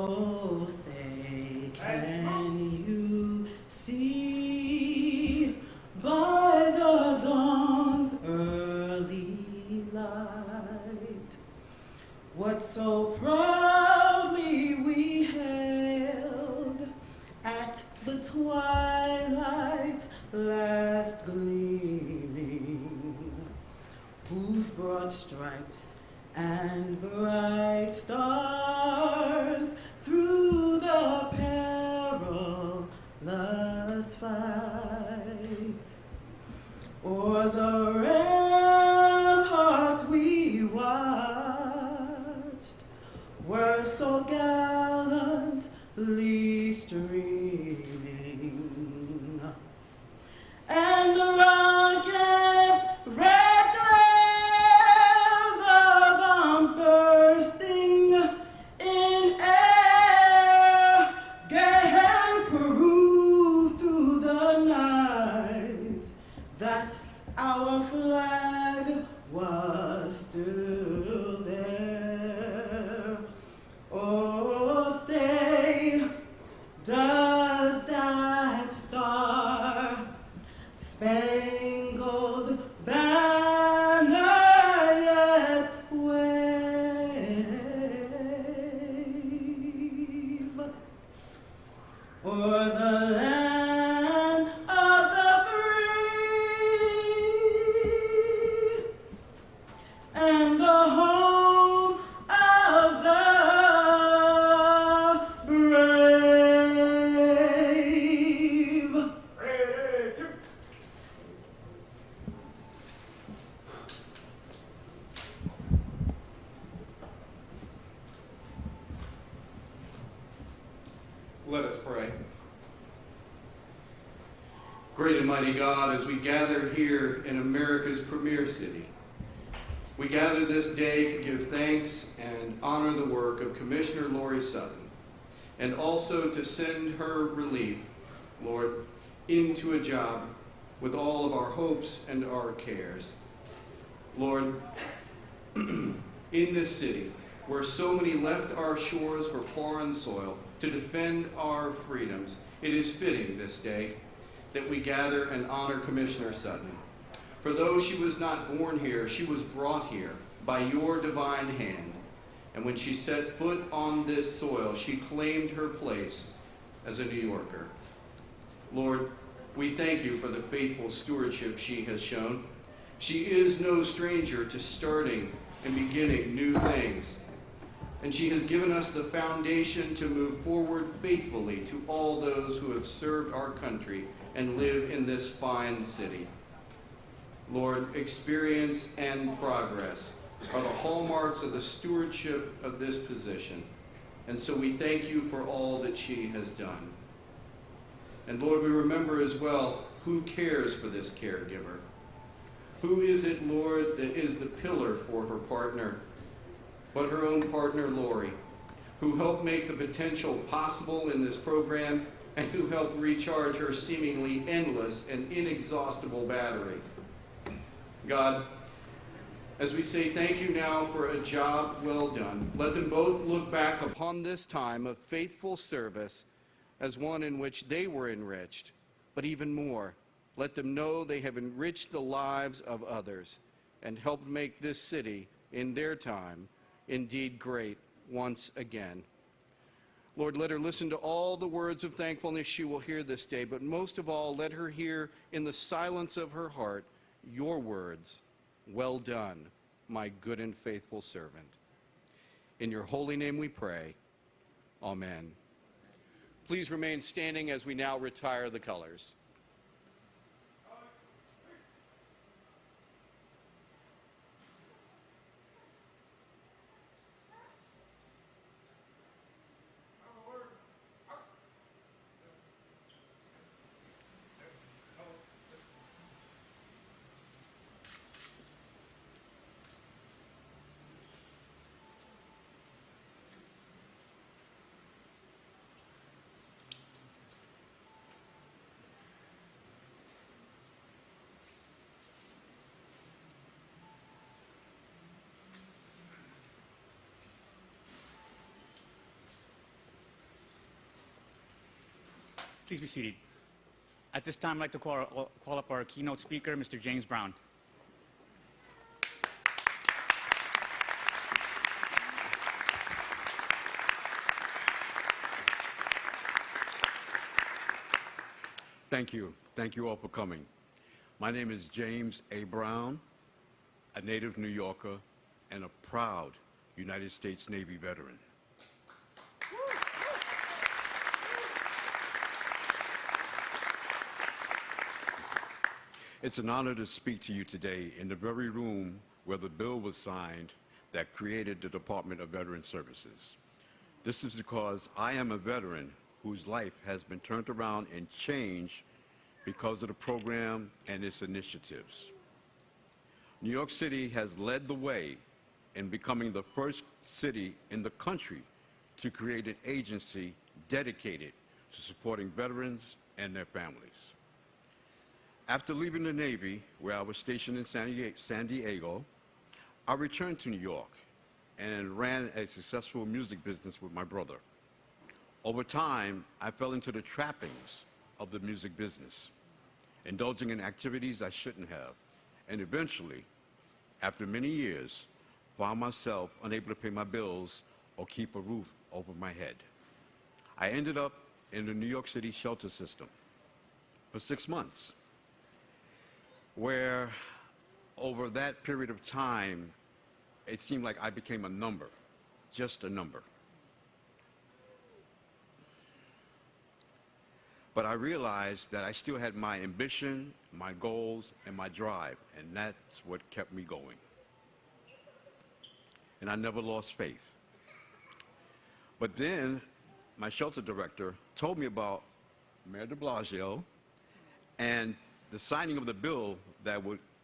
Oh, say, can you see by the dawn's early light what so proudly we hailed at the twilight's last gleaming, whose broad stripes and bright stars through the perilous fight o'er the ramparts we watched were so gallantly streaming, and the rockets' red glare, the bombs bursting in air, gave proof through the night that our flag was still there. Oh, say, does that star-spangled banner yet wave o'er the land of the free and the home of the brave? Let us pray. Great and mighty God, as we gather here in America's premier city, we gather this day to give thanks and honor the work of Commissioner Loree Sutton, and also to send her relief, Lord, into a job with all of our hopes and our cares. Lord, in this city, where so many left our shores for foreign soil to defend our freedoms, it is fitting this day that we gather and honor Commissioner Sutton. For though she was not born here, she was brought here by your divine hand. And when she set foot on this soil, she claimed her place as a New Yorker. Lord, we thank you for the faithful stewardship she has shown. She is no stranger to starting and beginning new things. And she has given us the foundation to move forward faithfully to all those who have served our country and live in this fine city. Lord, experience and progress are the hallmarks of the stewardship of this position. And so we thank you for all that she has done. And Lord, we remember as well who cares for this caregiver. Who is it, Lord, that is the pillar for her partner, but her own partner, Loree, who helped make the potential possible in this program and who helped recharge her seemingly endless and inexhaustible battery. God, as we say thank you now for a job well done, let them both look back upon this time of faithful service as one in which they were enriched, but even more, let them know they have enriched the lives of others and helped make this city, in their time, indeed great once again. Lord, let her listen to all the words of thankfulness she will hear this day, but most of all, let her hear in the silence of her heart your words, "Well done, my good and faithful servant." In your holy name we pray. Amen. Please remain standing as we now retire the colors. Please be seated. At this time, I'd like to call up our keynote speaker, Mr. James Brown. Thank you. Thank you all for coming. My name is James A. Brown, a native New Yorker and a proud United States Navy veteran. It's an honor to speak to you today in the very room where the bill was signed that created the Department of Veteran Services. This is because I am a veteran whose life has been turned around and changed because of the program and its initiatives. New York City has led the way in becoming the first city in the country to create an agency dedicated to supporting veterans and their families. After leaving the Navy, where I was stationed in San Diego, I returned to New York and ran a successful music business with my brother. Over time, I fell into the trappings of the music business, indulging in activities I shouldn't have, and eventually, after many years, found myself unable to pay my bills or keep a roof over my head. I ended up in the New York City shelter system for 6 months, where over that period of time, it seemed like I became a number, just a number. But I realized that I still had my ambition, my goals, and my drive, and that's what kept me going. And I never lost faith. But then my shelter director told me about Mayor de Blasio and the signing of the bill that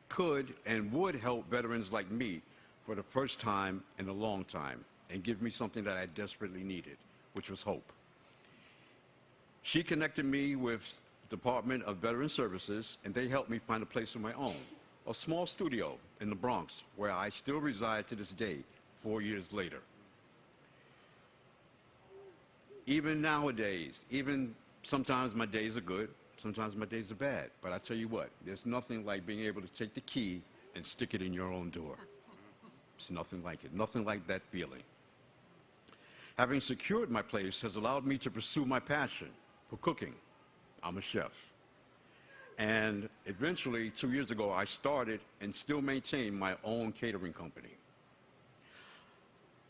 could and would help veterans like me for the first time in a long time and give me something that I desperately needed, which was hope. She connected me with the Department of Veteran Services, and they helped me find a place of my own, a small studio in the Bronx, where I still reside to this day, 4 years later. Even nowadays, even sometimes my days are good, sometimes my days are bad, but I tell you what, there's nothing like being able to take the key and stick it in your own door. It's nothing like it, nothing like that feeling. Having secured my place has allowed me to pursue my passion for cooking. I'm a chef. And eventually, 2 years ago, I started and still maintain my own catering company.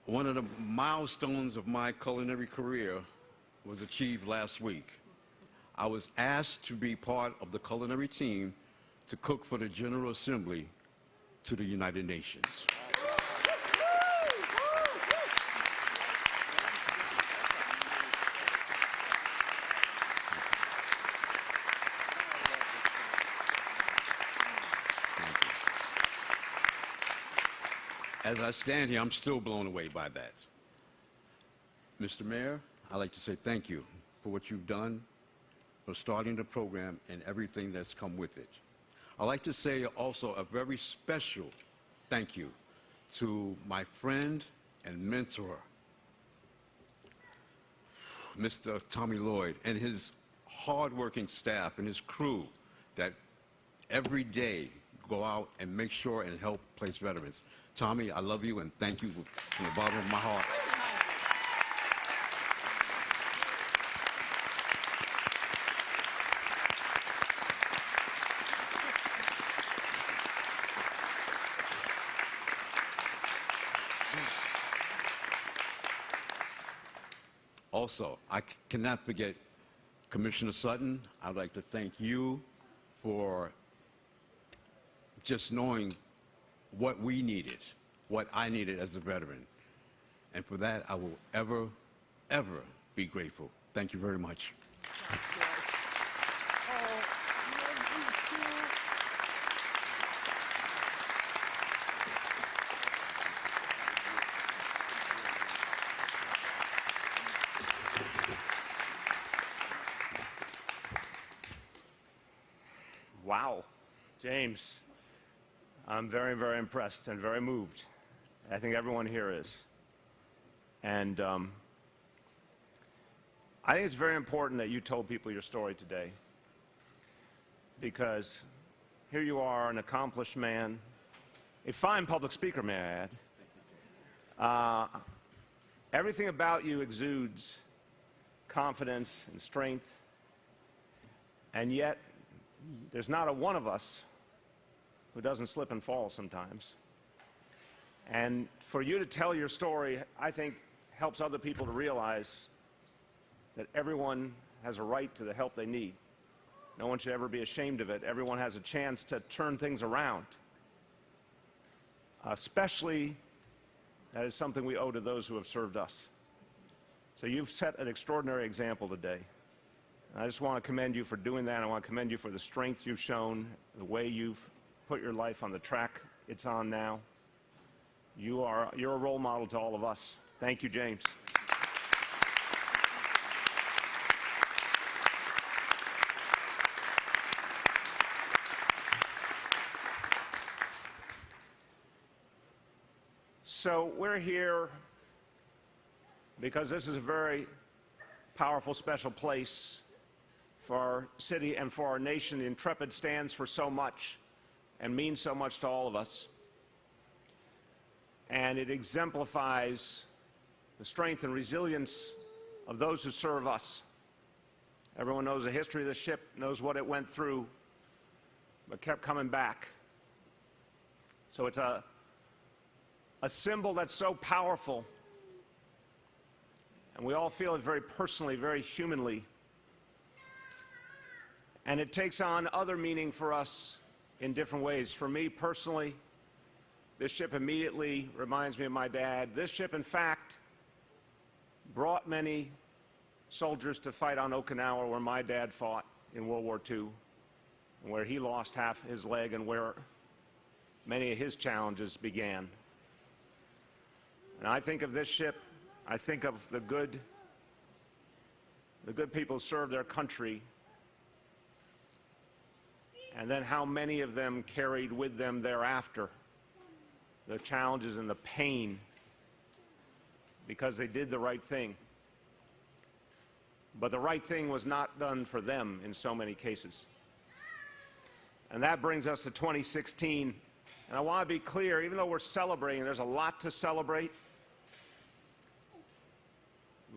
One of the milestones of my culinary career was achieved last week. I was asked to be part of the culinary team to cook for the General Assembly to the United Nations. As I stand here, I'm still blown away by that. Mr. Mayor, I'd like to say thank you for what you've done, for starting the program and everything that's come with it. I'd like to say also a very special thank you to my friend and mentor, Mr. Tommy Lloyd, and his hardworking staff and his crew that every day go out and make sure and help place veterans. Tommy, I love you and thank you from the bottom of my heart. Also, I cannot forget Commissioner Sutton. I'd like to thank you for just knowing what we needed, what I needed as a veteran. And for that, I will ever, ever be grateful. Thank you very much. Wow, James, I'm very, very impressed and very moved. I think everyone here is. And I think it's very important that you told people your story today, because here you are, an accomplished man, a fine public speaker, may I add. Everything about you exudes confidence and strength, and yet there's not a one of us who doesn't slip and fall sometimes. And for you to tell your story, I think, helps other people to realize that everyone has a right to the help they need. No one should ever be ashamed of it. Everyone has a chance to turn things around. Especially, that is something we owe to those who have served us. So you've set an extraordinary example today. And I just want to commend you for doing that. I want to commend you for the strength you've shown, the way you've put your life on the track it's on now. You're a role model to all of us. Thank you, James. So we're here because this is a very powerful, special place for our city and for our nation. The Intrepid stands for so much and means so much to all of us. And it exemplifies the strength and resilience of those who serve us. Everyone knows the history of the ship, knows what it went through, but kept coming back. So it's a symbol that's so powerful, and we all feel it very personally, very humanly. And it takes on other meaning for us in different ways. For me personally, this ship immediately reminds me of my dad. This ship, in fact, brought many soldiers to fight on Okinawa, where my dad fought in World War II, and where he lost half his leg and where many of his challenges began. And I think of this ship, I think of the good people who served their country, and then how many of them carried with them thereafter the challenges and the pain because they did the right thing. But the right thing was not done for them in so many cases. And that brings us to 2016. And I want to be clear, even though we're celebrating, there's a lot to celebrate.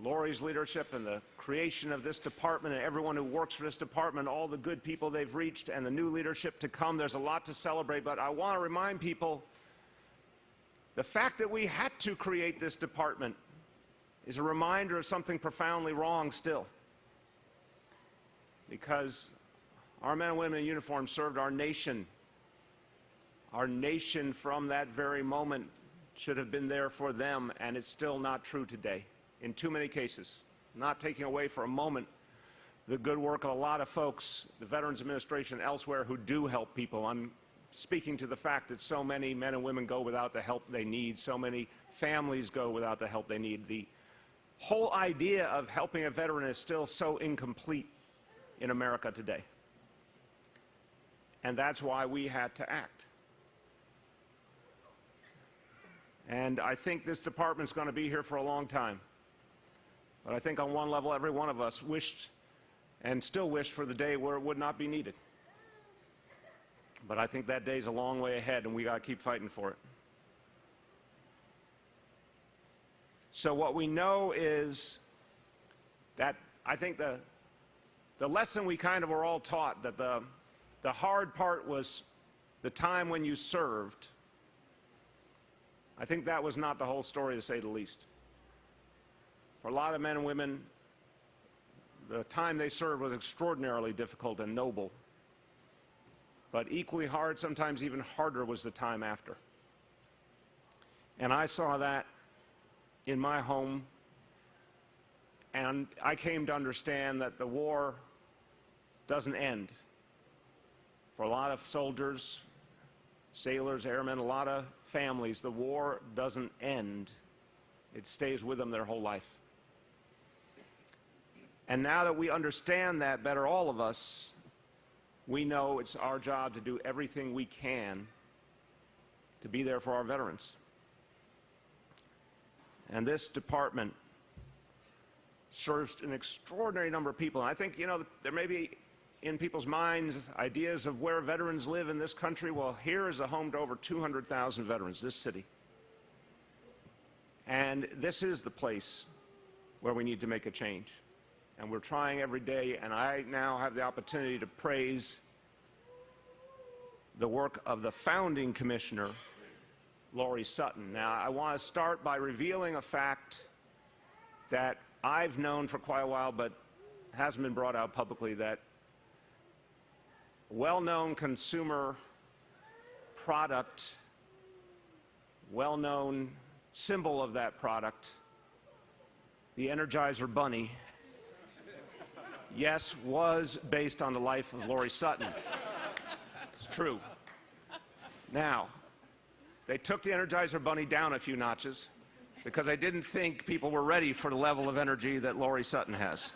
Loree's leadership and the creation of this department and everyone who works for this department, all the good people they've reached and the new leadership to come, there's a lot to celebrate. But I want to remind people, the fact that we had to create this department is a reminder of something profoundly wrong still. Because our men and women in uniform served our nation. Our nation from that very moment should have been there for them, and it's still not true today in too many cases. Not taking away for a moment the good work of a lot of folks, the Veterans Administration elsewhere, who do help people. I'm speaking to the fact that so many men and women go without the help they need, so many families go without the help they need. The whole idea of helping a veteran is still so incomplete in America today. And that's why we had to act. And I think this department's going to be here for a long time. But I think on one level, every one of us wished and still wish for the day where it would not be needed. But I think that day's a long way ahead, and we got to keep fighting for it. So what we know is that I think the lesson we kind of were all taught, that the hard part was the time when you served. I think that was not the whole story, to say the least. For a lot of men and women, the time they served was extraordinarily difficult and noble. But equally hard, sometimes even harder, was the time after. And I saw that in my home, and I came to understand that the war doesn't end. For a lot of soldiers, sailors, airmen, a lot of families, the war doesn't end. It stays with them their whole life. And now that we understand that better, all of us, we know it's our job to do everything we can to be there for our veterans. And this department serves an extraordinary number of people. And I think, there may be in people's minds ideas of where veterans live in this country. Well, here is a home to over 200,000 veterans, this city. And this is the place where we need to make a change. And we're trying every day, and I now have the opportunity to praise the work of the founding commissioner, Loree Sutton. Now, I want to start by revealing a fact that I've known for quite a while, but hasn't been brought out publicly, that well-known consumer product, well-known symbol of that product, the Energizer Bunny, yes, was based on the life of Loree Sutton. It's true. Now, they took the Energizer Bunny down a few notches because I didn't think people were ready for the level of energy that Loree Sutton has.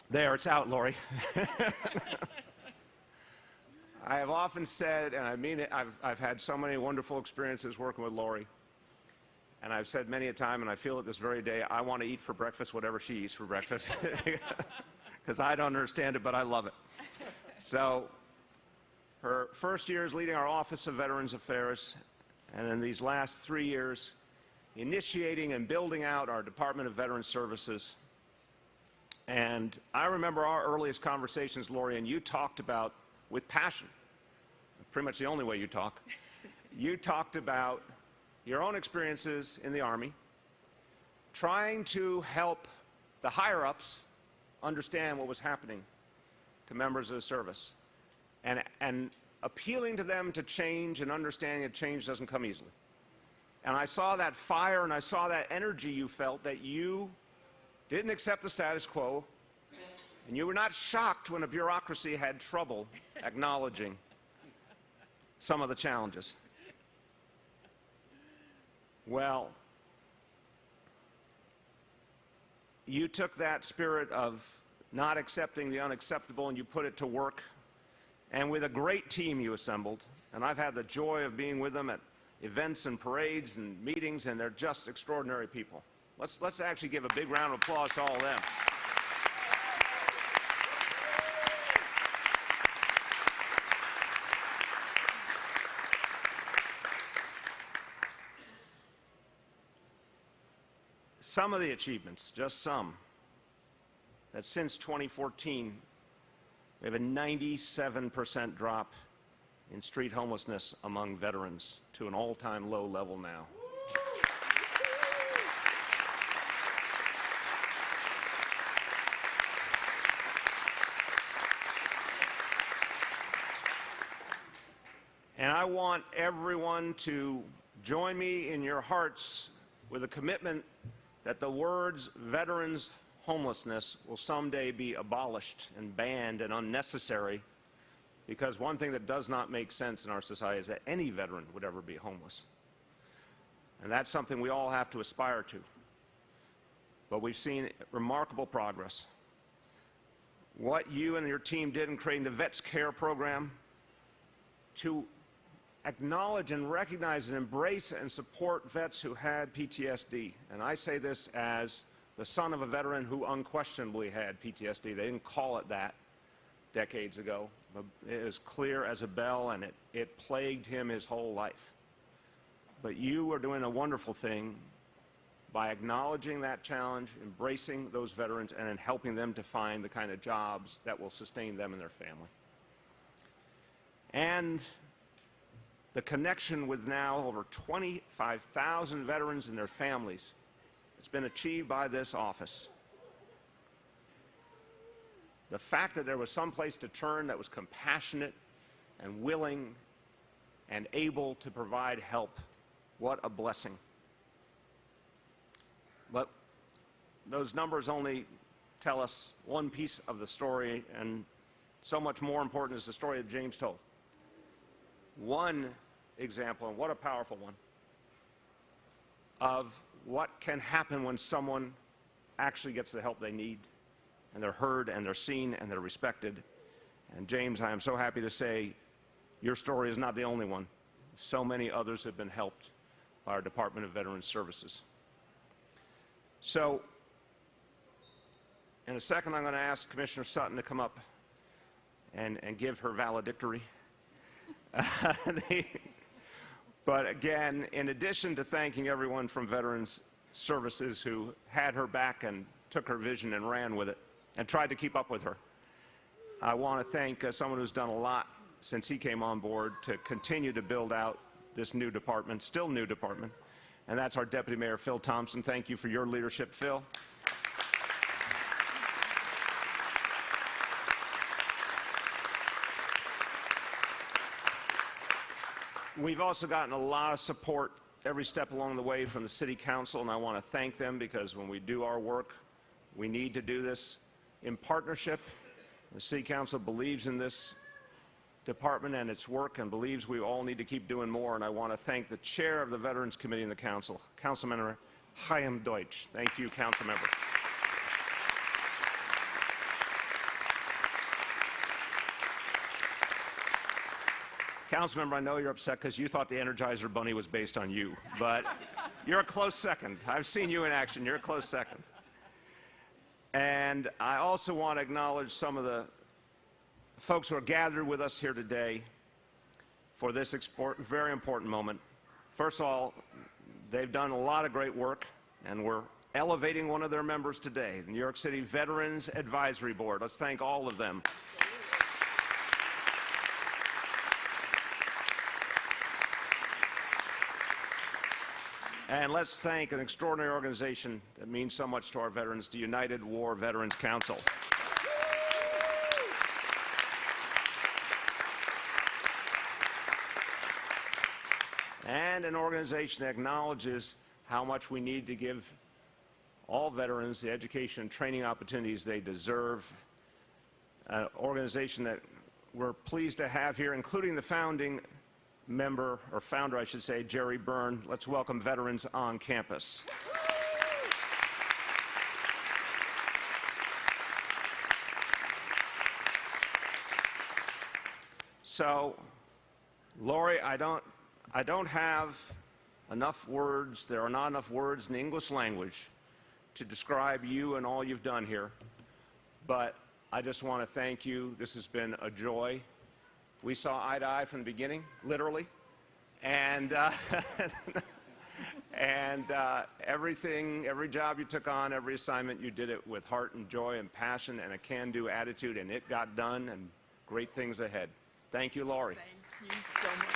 There, it's out, Loree. I have often said, and I mean it, I've had so many wonderful experiences working with Loree. And I've said many a time, and I feel it this very day, I want to eat for breakfast whatever she eats for breakfast. Because I don't understand it, but I love it. So, her first years leading our Office of Veterans Affairs, and in these last 3 years, initiating and building out our Department of Veterans Services. And I remember our earliest conversations, Loree, and you talked about, with passion, pretty much the only way you talk, you talked about your own experiences in the Army, trying to help the higher-ups understand what was happening to members of the service, and appealing to them to change and understanding that change doesn't come easily. And I saw that fire and I saw that energy you felt, that you didn't accept the status quo, and you were not shocked when a bureaucracy had trouble acknowledging some of the challenges. Well, you took that spirit of not accepting the unacceptable and you put it to work, and with a great team you assembled, and I've had the joy of being with them at events and parades and meetings, and they're just extraordinary people. Let's actually give a big round of applause to all of them. Some of the achievements, just some, that since 2014, we have a 97% drop in street homelessness among veterans to an all-time low level now. And I want everyone to join me in your hearts with a commitment that the words veterans homelessness will someday be abolished and banned and unnecessary, because one thing that does not make sense in our society is that any veteran would ever be homeless. And that's something we all have to aspire to. But we've seen remarkable progress. What you and your team did in creating the Vets Care program to acknowledge and recognize and embrace and support vets who had PTSD. And I say this as the son of a veteran who unquestionably had PTSD. They didn't call it that decades ago, but it is clear as a bell, and it plagued him his whole life. But you are doing a wonderful thing by acknowledging that challenge, embracing those veterans, and in helping them to find the kind of jobs that will sustain them and their family. And the connection with now over 25,000 veterans and their families, it's been achieved by this office. The fact that there was some place to turn that was compassionate and willing and able to provide help, what a blessing. But those numbers only tell us one piece of the story, and so much more important is the story that James told. One example, and what a powerful one, of what can happen when someone actually gets the help they need, and they're heard, and they're seen, and they're respected. And James, I am so happy to say your story is not the only one. So many others have been helped by our Department of Veterans Services. So, in a second, I'm going to ask Commissioner Sutton to come up and give her valedictory. But again, in addition to thanking everyone from Veterans Services who had her back and took her vision and ran with it and tried to keep up with her, I want to thank someone who's done a lot since he came on board to continue to build out this new department, still new department, and that's our Deputy Mayor, Phil Thompson. Thank you for your leadership, Phil. We've also gotten a lot of support every step along the way from the City Council, and I want to thank them because when we do our work, we need to do this in partnership. The City Council believes in this department and its work and believes we all need to keep doing more, and I want to thank the chair of the Veterans Committee in the Council, Councilmember Chaim Deutsch. Thank you, Councilmember. Councilmember, I know you're upset because you thought the Energizer Bunny was based on you, but you're a close second. I've seen you in action. You're a close second. And I also want to acknowledge some of the folks who are gathered with us here today for this very important moment. First of all, they've done a lot of great work, and we're elevating one of their members today, the New York City Veterans Advisory Board. Let's thank all of them. And let's thank an extraordinary organization that means so much to our veterans, the United War Veterans Council. And an organization that acknowledges how much we need to give all veterans the education and training opportunities they deserve. An organization that we're pleased to have here, including the founding member, or founder, I should say, Jerry Byrne. Let's welcome veterans on campus. So, Loree, I don't have enough words. There are not enough words in the English language to describe you and all you've done here. But I just want to thank you. This has been a joy. We saw eye to eye from the beginning, literally, and every job you took on, every assignment, you did it with heart and joy and passion and a can-do attitude, and it got done, and great things ahead. Thank you, Loree. Thank you so much.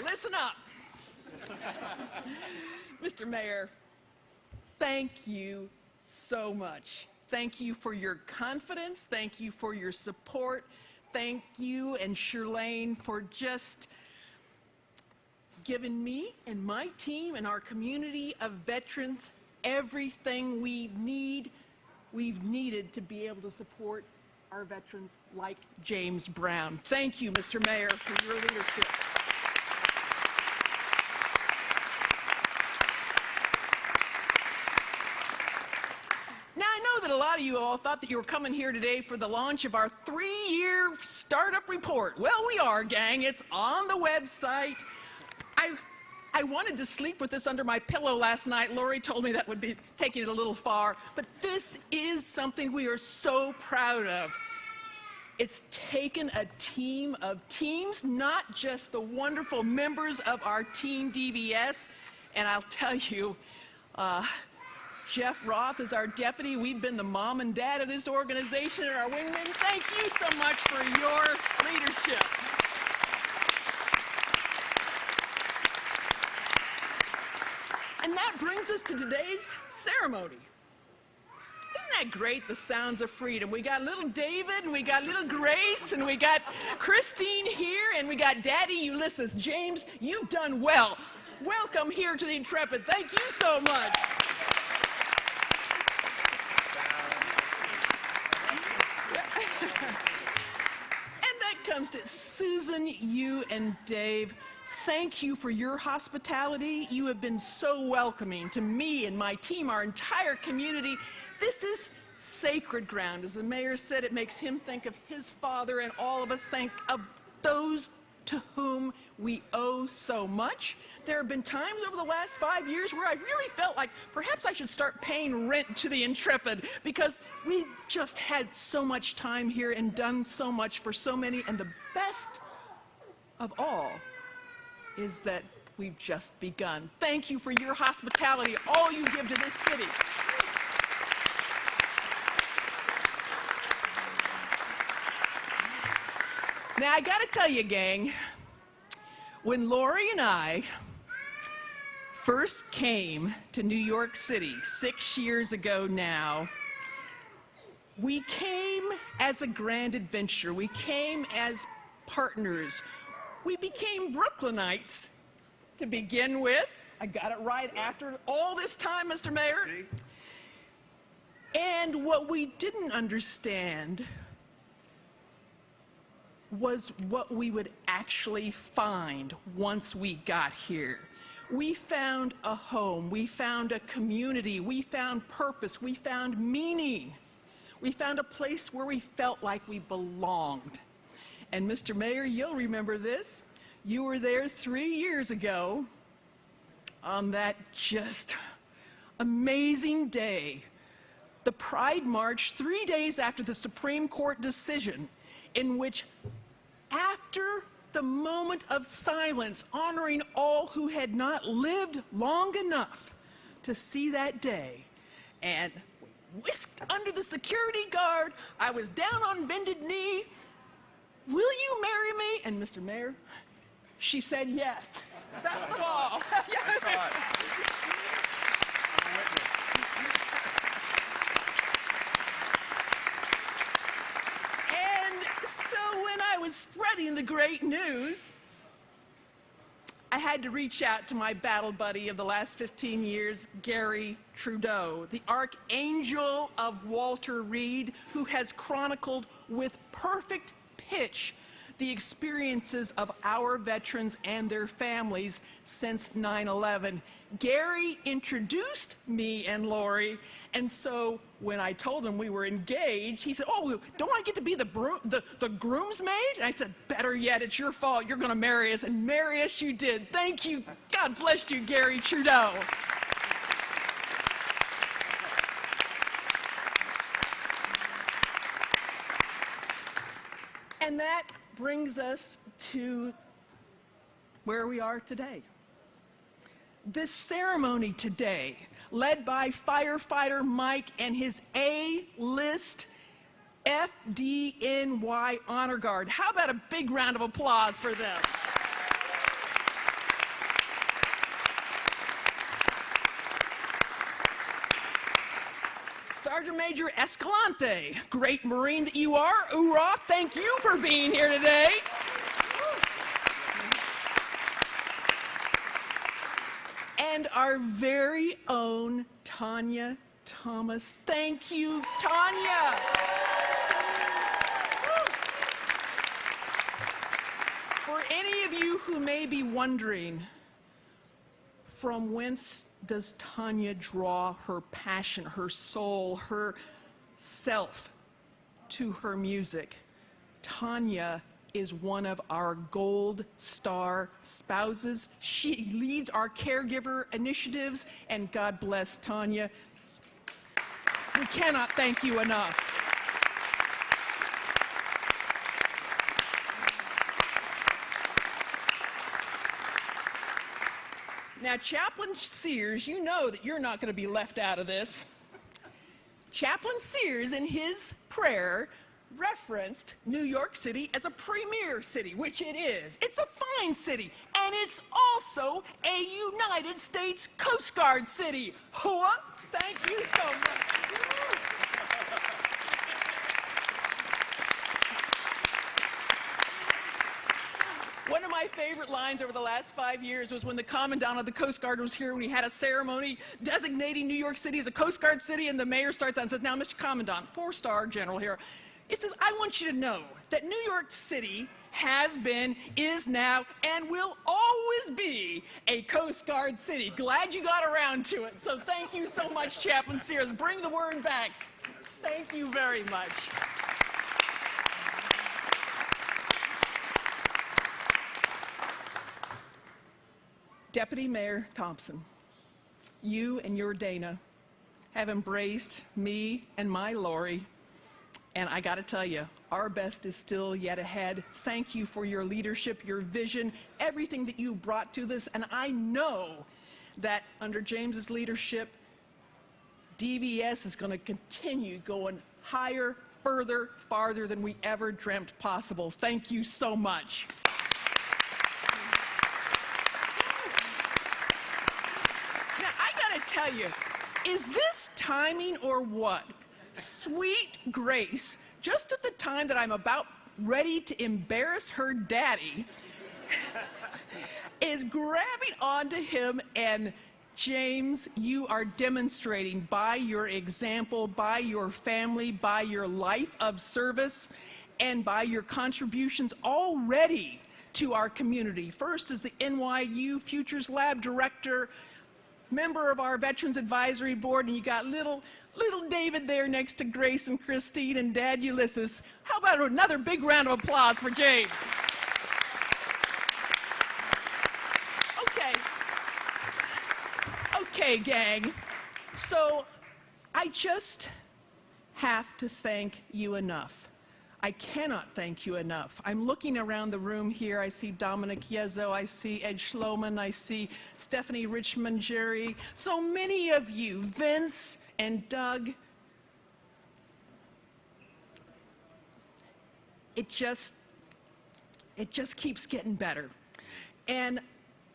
Listen up. Mr. Mayor, thank you so much. Thank you for your confidence. Thank you for your support. Thank you and Shirlane for just giving me and my team and our community of veterans everything we've needed to be able to support our veterans like James Brown. Thank you, Mr. Mayor, for your leadership. Now, I know that a lot of you all thought that you were coming here today for the launch of our 3-year startup report. Well, we are, gang. It's on the website. I wanted to sleep with this under my pillow last night. Loree told me that would be taking it a little far. But this is something we are so proud of. It's taken a team of teams, not just the wonderful members of our Team DVS. And I'll tell you, Jeff Roth is our deputy. We've been the mom and dad of this organization and our wingmen. Thank you so much for your leadership. that brings us to today's ceremony. Isn't that great, the sounds of freedom? We got little David, and we got little Grace, and we got Christine here, and we got Daddy Ulysses. James, you've done well. Welcome here to the Intrepid. Thank you so much. And that comes to Susan, you, and Dave. Thank you for your hospitality. You have been so welcoming to me and my team, our entire community. This is sacred ground. As the mayor said, it makes him think of his father, and all of us think of those to whom we owe so much. There have been times over the last 5 years where I've really felt like perhaps I should start paying rent to the Intrepid, because we just had so much time here and done so much for so many, and the best of all is that we've just begun. Thank you for your hospitality, all you give to this city. Now, I gotta tell you, gang, when Loree and I first came to New York City 6 years ago now, we came as a grand adventure. We came as partners. We became Brooklynites to begin with. I got it right after all this time, Mr. Mayor. And what we didn't understand was what we would actually find once we got here. We found a home, we found a community, we found purpose, we found meaning. We found a place where we felt like we belonged. And Mr. Mayor, you'll remember this. You were there 3 years ago on that just amazing day, the Pride March, 3 days after the Supreme Court decision, in which, after the moment of silence honoring all who had not lived long enough to see that day, and whisked under the security guard, I was down on bended knee. Will you marry me? And Mr. Mayor, she said yes. That's all. When I was spreading the great news, I had to reach out to my battle buddy of the last 15 years, Gary Trudeau, the archangel of Walter Reed, who has chronicled with perfect pitch the experiences of our veterans and their families since 9/11. Gary introduced me and Loree, and so when I told him we were engaged, he said, "Oh, don't I get to be the groomsmaid?" And I said, "Better yet, it's your fault. You're going to marry us," and marry us you did. Thank you. God bless you, Gary Trudeau. And that brings us to where we are today. This ceremony today, led by firefighter Mike and his A-list FDNY Honor Guard. How about a big round of applause for them? Sergeant Major Escalante, great Marine that you are, hoorah, thank you for being here today. And our very own Tanya Thomas. Thank you, Tanya. For any of you who may be wondering, from whence does Tanya draw her passion, her soul, her self to her music? Tanya is one of our Gold Star spouses. She leads our caregiver initiatives, and God bless Tanya. We cannot thank you enough. Now, Chaplain Sears, you know that you're not going to be left out of this. Chaplain Sears, in his prayer, referenced New York City as a premier city, which it is. It's a fine city, and it's also a United States Coast Guard city. Hua! Thank you so much. One of my favorite lines over the last 5 years was when the Commandant of the Coast Guard was here when we had a ceremony designating New York City as a Coast Guard city, and the mayor starts out and says, "Now, Mr. Commandant, 4-star general here." He says, "I want you to know that New York City has been, is now, and will always be a Coast Guard city." Glad you got around to it. So thank you so much, Chaplain Sears. Bring the word back. Thank you very much. Deputy Mayor Thompson, you and your Dana have embraced me and my Loree, and I got to tell you, our best is still yet ahead. Thank you for your leadership, your vision, everything that you brought to this, and I know that under James's leadership, DVS is going to continue going higher, further, farther than we ever dreamt possible. Thank you so much. Tell you, is this timing or what? Sweet Grace, just at the time that I'm about ready to embarrass her daddy, is grabbing onto him, and James, you are demonstrating by your example, by your family, by your life of service, and by your contributions already to our community. First as the NYU Futures Lab Director, member of our Veterans Advisory Board, and you got little David there next to Grace and Christine and Dad Ulysses. How about another big round of applause for James? Okay, gang. So I just have to thank you enough. I cannot thank you enough. I'm looking around the room here. I see Dominic Yezzo, I see Ed Schloman, I see Stephanie Richmond, Jerry. So many of you, Vince and Doug. It just keeps getting better. And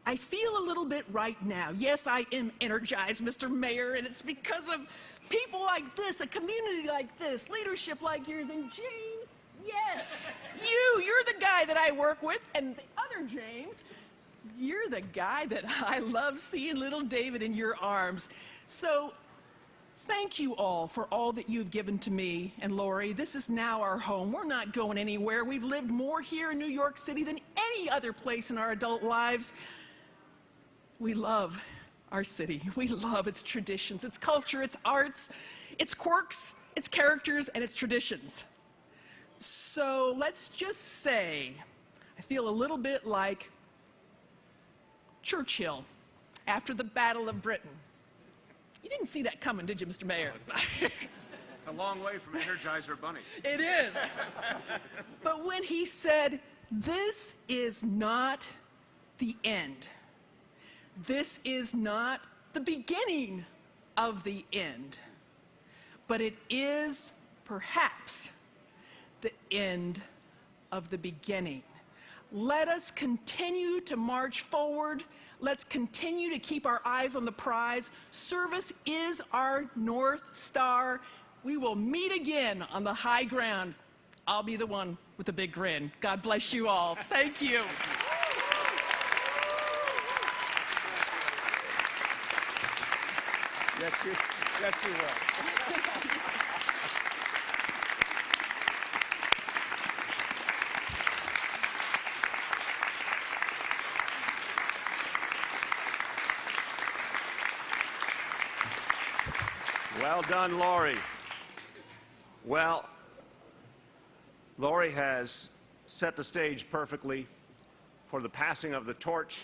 I feel a little bit right now. Yes, I am energized, Mr. Mayor, and it's because of people like this, a community like this, leadership like yours, and James, yes, you're the guy that I work with, and the other James, you're the guy that I love seeing little David in your arms. So thank you all for all that you've given to me and Loree. This is now our home. We're not going anywhere. We've lived more here in New York City than any other place in our adult lives. We love our city. We love its traditions, its culture, its arts, its quirks, its characters, and its traditions. So let's just say I feel a little bit like Churchill after the Battle of Britain. You didn't see that coming, did you, Mr. Mayor? It's a long way from Energizer Bunny. It is. But when he said, "This is not the end. This is not the beginning of the end, but it is perhaps the end of the beginning." Let us continue to march forward. Let's continue to keep our eyes on the prize. Service is our North Star. We will meet again on the high ground. I'll be the one with the big grin. God bless you all. Thank you. Yes, you will. Well done, Loree. Well, Loree has set the stage perfectly for the passing of the torch.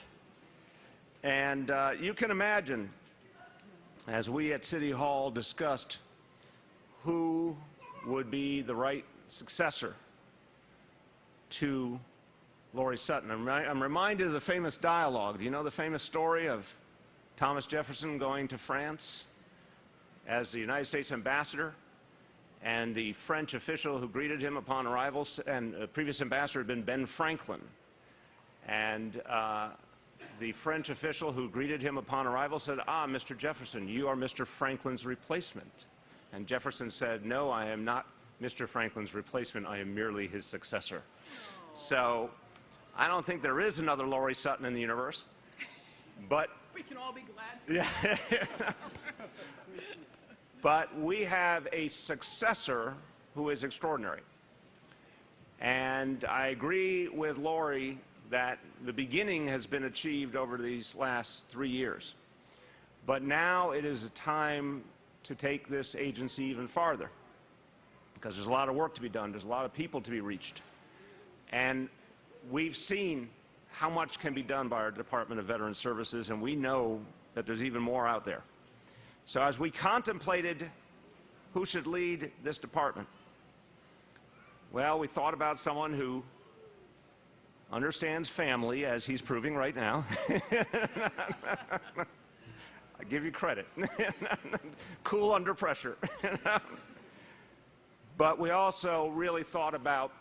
And you can imagine, as we at City Hall discussed who would be the right successor to Loree Sutton. I'm reminded of the famous dialogue. Do you know the famous story of Thomas Jefferson going to France as the United States ambassador, and the French official who greeted him upon arrival, and previous ambassador had been Ben Franklin. And the French official who greeted him upon arrival said, "Ah, Mr. Jefferson, you are Mr. Franklin's replacement." And Jefferson said, "No, I am not Mr. Franklin's replacement. I am merely his successor." So I don't think there is another Loree Sutton in the universe, but We can all be glad. yeah. But we have a successor who is extraordinary. And I agree with Loree that the beginning has been achieved over these last 3 years. But now it is a time to take this agency even farther, because there's a lot of work to be done. There's a lot of people to be reached. And we've seen how much can be done by our Department of Veterans Services, and we know that there's even more out there. So as we contemplated who should lead this department, well, we thought about someone who understands family, as he's proving right now. I give you credit. Cool under pressure. But we also really thought about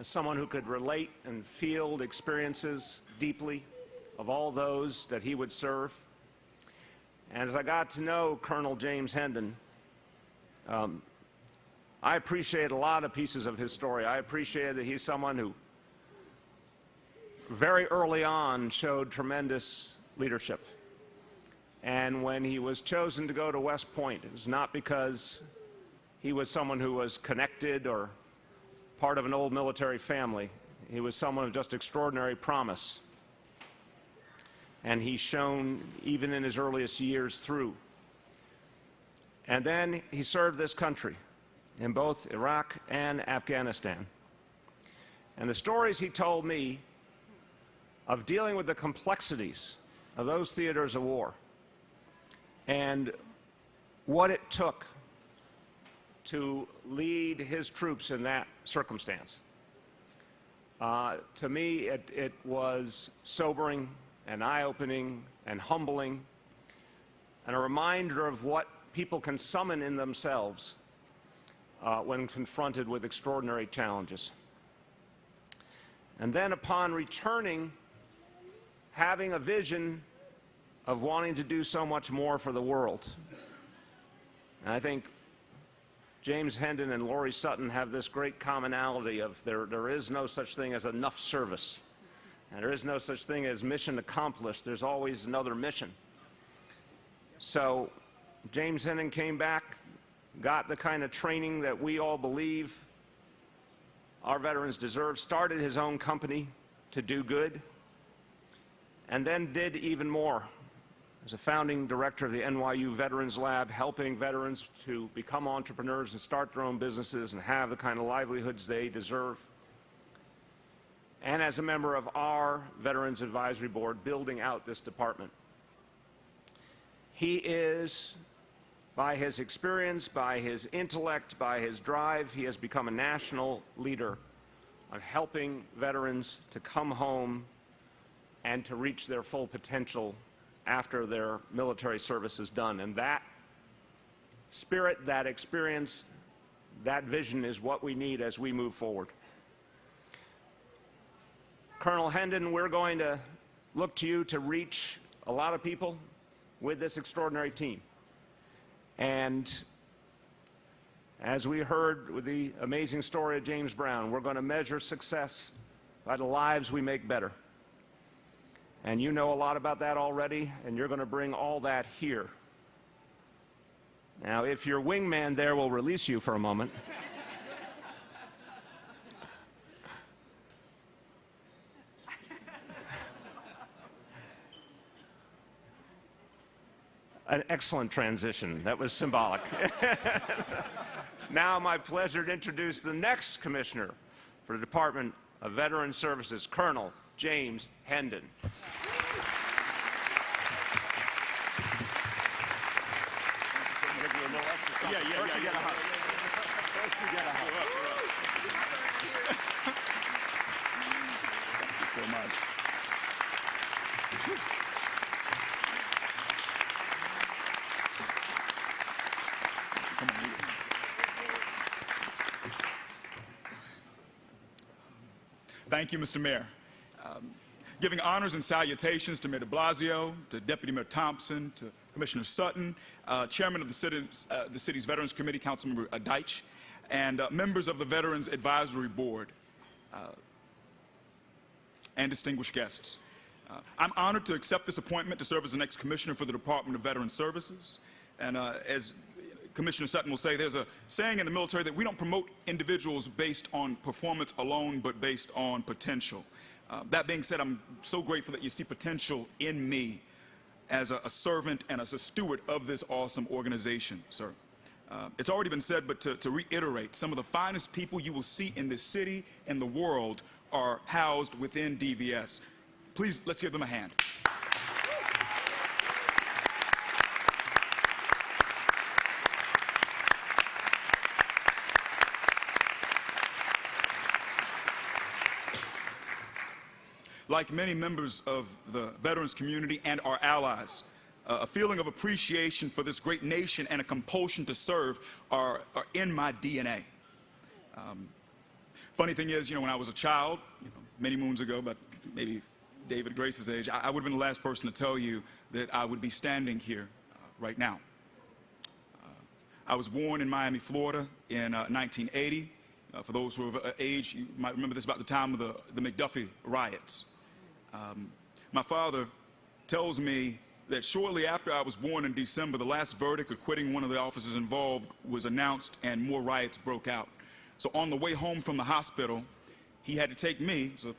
someone who could relate and feel the experiences deeply of all those that he would serve. And as I got to know Colonel James Hendon, I appreciate a lot of pieces of his story. I appreciate that he's someone who very early on showed tremendous leadership. And when he was chosen to go to West Point, it was not because he was someone who was connected or part of an old military family. He was someone of just extraordinary promise. And he's shown even in his earliest years through. And then he served this country in both Iraq and Afghanistan. And the stories he told me of dealing with the complexities of those theaters of war and what it took to lead his troops in that circumstance. To me, it was sobering and eye-opening and humbling, and a reminder of what people can summon in themselves when confronted with extraordinary challenges. And then upon returning, having a vision of wanting to do so much more for the world. And I think James Hendon and Loree Sutton have this great commonality of there is no such thing as enough service. And there is no such thing as mission accomplished. There's always another mission. So James Hendon came back, got the kind of training that we all believe our veterans deserve, started his own company to do good, and then did even more as a founding director of the NYU Veterans Lab, helping veterans to become entrepreneurs and start their own businesses and have the kind of livelihoods they deserve. And as a member of our Veterans Advisory Board, building out this department. He is, by his experience, by his intellect, by his drive, he has become a national leader on helping veterans to come home and to reach their full potential after their military service is done. And that spirit, that experience, that vision is what we need as we move forward. Colonel Hendon, we're going to look to you to reach a lot of people with this extraordinary team. And as we heard with the amazing story of James Brown, we're going to measure success by the lives we make better. And you know a lot about that already, and you're going to bring all that here. Now, if your wingman there will release you for a moment. An excellent transition. That was symbolic. It's now my pleasure to introduce the next commissioner for the Department of Veterans Services, Colonel James Hendon. First you get a hug. First you get a hug. Thank you so much. Thank you, Mr. Mayor. Giving honors and salutations to Mayor de Blasio, to Deputy Mayor Thompson, to Commissioner Sutton, Chairman of the city's Veterans Committee, Councilmember Deitch, and members of the Veterans Advisory Board, and distinguished guests. I'm honored to accept this appointment to serve as the next commissioner for the Department of Veterans Services. And as Commissioner Sutton will say, there's a saying in the military that we don't promote individuals based on performance alone, but based on potential. That being said, I'm so grateful that you see potential in me as a servant and as a steward of this awesome organization, sir. It's already been said, but to reiterate, some of the finest people you will see in this city and the world are housed within DVS. Please, let's give them a hand. Like many members of the veterans community and our allies, a feeling of appreciation for this great nation and a compulsion to serve are in my DNA. Funny thing is, when I was a child, many moons ago, but maybe David Grace's age, I would have been the last person to tell you that I would be standing here right now. I was born in Miami, Florida in 1980. For those who are of age, you might remember this about the time of the McDuffie riots. My father tells me that shortly after I was born in December, the last verdict acquitting one of the officers involved was announced and more riots broke out. So on the way home from the hospital, he had to take me, so,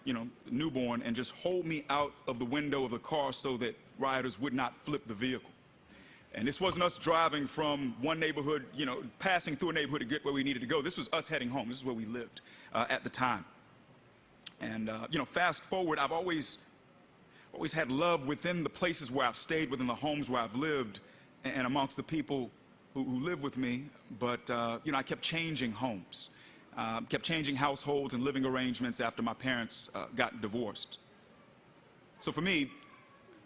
newborn, and just hold me out of the window of the car so that rioters would not flip the vehicle. And this wasn't us driving from one neighborhood, passing through a neighborhood to get where we needed to go. This was us heading home. This is where we lived at the time. And, fast forward, I've always had love within the places where I've stayed, within the homes where I've lived, and amongst the people who live with me. But, I kept changing homes, kept changing households and living arrangements after my parents got divorced. So for me,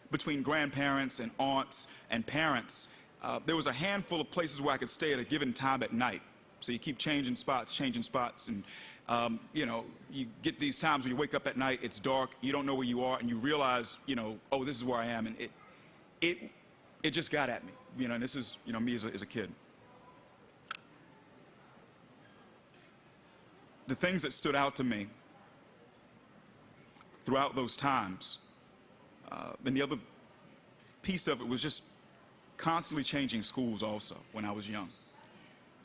between grandparents and aunts and parents, there was a handful of places where I could stay at a given time at night. So you keep changing spots, and you get these times when you wake up at night, it's dark, you don't know where you are, and you realize, oh, this is where I am, and it just got at me, and this is, me as a kid. The things that stood out to me throughout those times, and the other piece of it was just constantly changing schools also when I was young.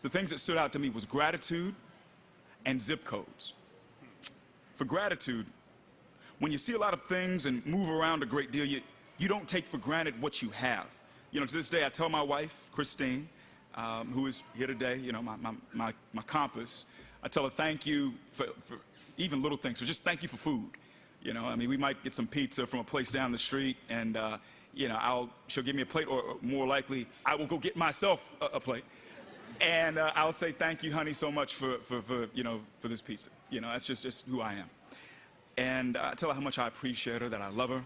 The things that stood out to me was gratitude and zip codes. For gratitude, when you see a lot of things and move around a great deal, you don't take for granted what you have. To this day, I tell my wife, Christine, who is here today, my compass, I tell her thank you for even little things, so just thank you for food. We might get some pizza from a place down the street, and, she'll give me a plate, or more likely, I will go get myself a plate. And I'll say, thank you, honey, so much for this pizza. That's just who I am. And I tell her how much I appreciate her, that I love her.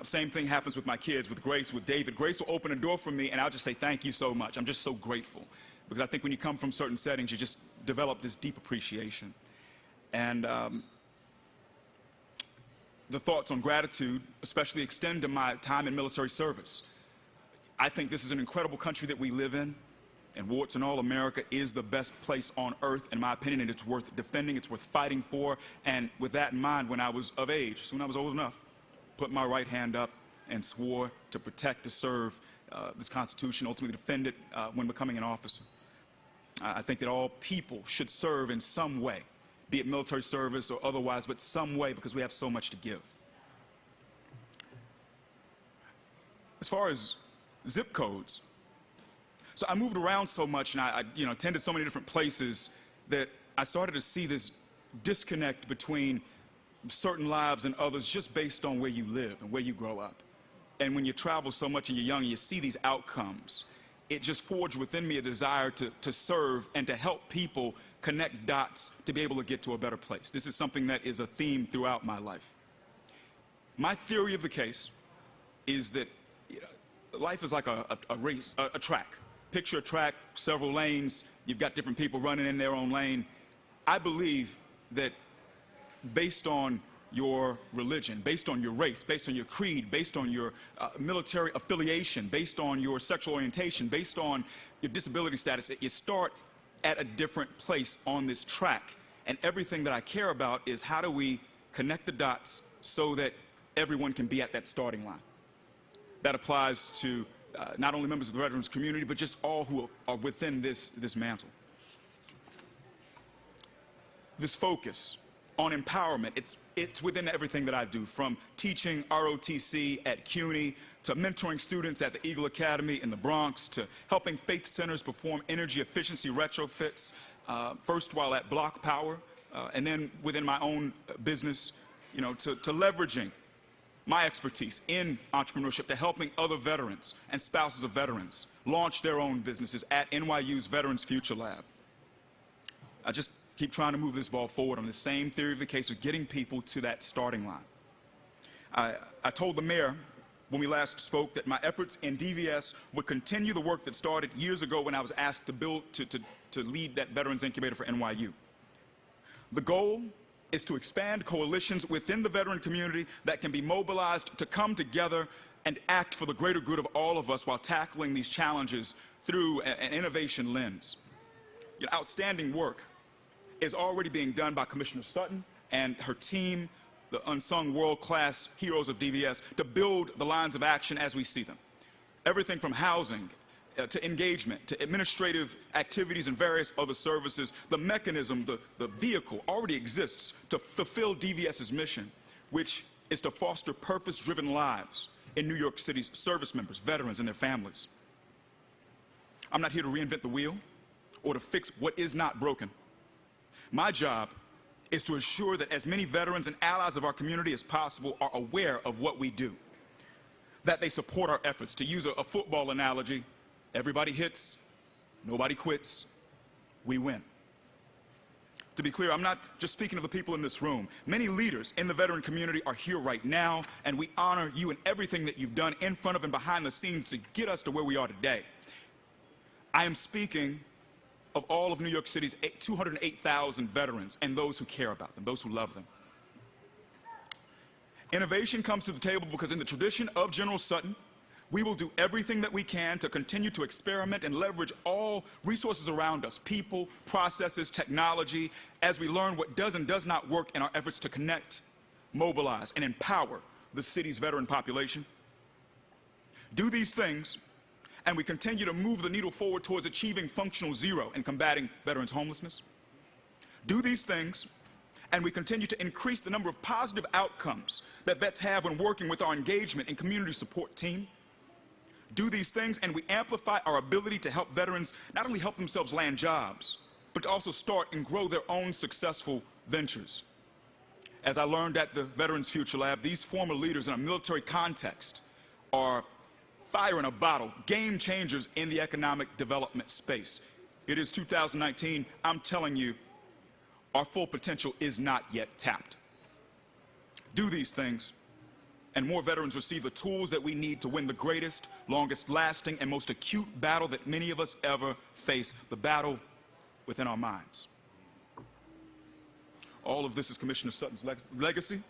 Same thing happens with my kids, with Grace, with David. Grace will open a door for me, and I'll just say, thank you so much. I'm just so grateful. Because I think when you come from certain settings, you just develop this deep appreciation. And the thoughts on gratitude especially extend to my time in military service. I think this is an incredible country that we live in, and warts and all, America is the best place on earth, in my opinion, and it's worth defending, it's worth fighting for. And with that in mind, when I was of age, so when I was old enough, put my right hand up and swore to protect, to serve this Constitution, ultimately defend it when becoming an officer. I think that all people should serve in some way, be it military service or otherwise, but some way, because we have so much to give. As far as zip codes, so I moved around so much, and I attended so many different places, that I started to see this disconnect between certain lives and others just based on where you live and where you grow up. And when you travel so much and you're young and you see these outcomes, it just forged within me a desire to serve and to help people connect dots to be able to get to a better place. This is something that is a theme throughout my life. My theory of the case is that life is like a race, a track. Picture a track, several lanes, you've got different people running in their own lane. I believe that based on your religion, based on your race, based on your creed, based on your military affiliation, based on your sexual orientation, based on your disability status. You start at a different place on this track. And everything that I care about is how do we connect the dots so that everyone can be at that starting line. That applies to not only members of the veterans community, but just all who are within this mantle. This focus on empowerment, it's within everything that I do, from teaching ROTC at CUNY, to mentoring students at the Eagle Academy in the Bronx, to helping faith centers perform energy efficiency retrofits, first while at Block Power, and then within my own business, you know, to leveraging my expertise in entrepreneurship to helping other veterans and spouses of veterans launch their own businesses at NYU's Veterans Future Lab. I just keep trying to move this ball forward on the same theory of the case of getting people to that starting line. I told the mayor when we last spoke that my efforts in DVS would continue the work that started years ago when I was asked to lead that Veterans Incubator for NYU. The goal is to expand coalitions within the veteran community that can be mobilized to come together and act for the greater good of all of us while tackling these challenges through an innovation lens. You know, outstanding work is already being done by Commissioner Sutton and her team, the unsung world-class heroes of DVS, to build the lines of action as we see them. Everything from housing to engagement, to administrative activities and various other services, the mechanism, the vehicle already exists to fulfill DVS's mission, which is to foster purpose-driven lives in New York City's service members, veterans, and their families. I'm not here to reinvent the wheel or to fix what is not broken. My job is to ensure that as many veterans and allies of our community as possible are aware of what we do, that they support our efforts. To use a football analogy, everybody hits, nobody quits, we win. To be clear, I'm not just speaking of the people in this room. Many leaders in the veteran community are here right now, and we honor you and everything that you've done in front of and behind the scenes to get us to where we are today. I am speaking of all of New York City's 208,000 veterans and those who care about them, those who love them. Innovation comes to the table because in the tradition of General Sutton, we will do everything that we can to continue to experiment and leverage all resources around us, people, processes, technology, as we learn what does and does not work in our efforts to connect, mobilize, and empower the city's veteran population. Do these things, and we continue to move the needle forward towards achieving functional zero and combating veterans' homelessness. Do these things, and we continue to increase the number of positive outcomes that vets have when working with our engagement and community support team. Do these things, and we amplify our ability to help veterans not only help themselves land jobs, but to also start and grow their own successful ventures. As I learned at the Veterans Future Lab, these former leaders in a military context are fire in a bottle, game changers in the economic development space. It is 2019. I'm telling you, our full potential is not yet tapped. Do these things, and more veterans receive the tools that we need to win the greatest, longest lasting, and most acute battle that many of us ever face, the battle within our minds. All of this is Commissioner Sutton's legacy.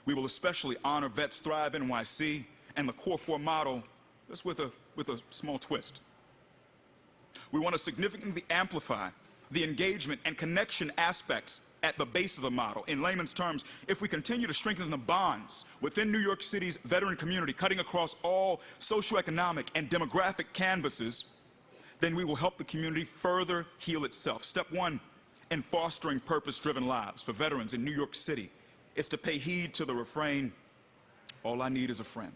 We will especially honor Vets Thrive NYC and the Core 4 model, just with a small twist. We want to significantly amplify the engagement and connection aspects at the base of the model. In layman's terms, if we continue to strengthen the bonds within New York City's veteran community, cutting across all socioeconomic and demographic canvases, then we will help the community further heal itself. Step one in fostering purpose-driven lives for veterans in New York City is to pay heed to the refrain, all I need is a friend.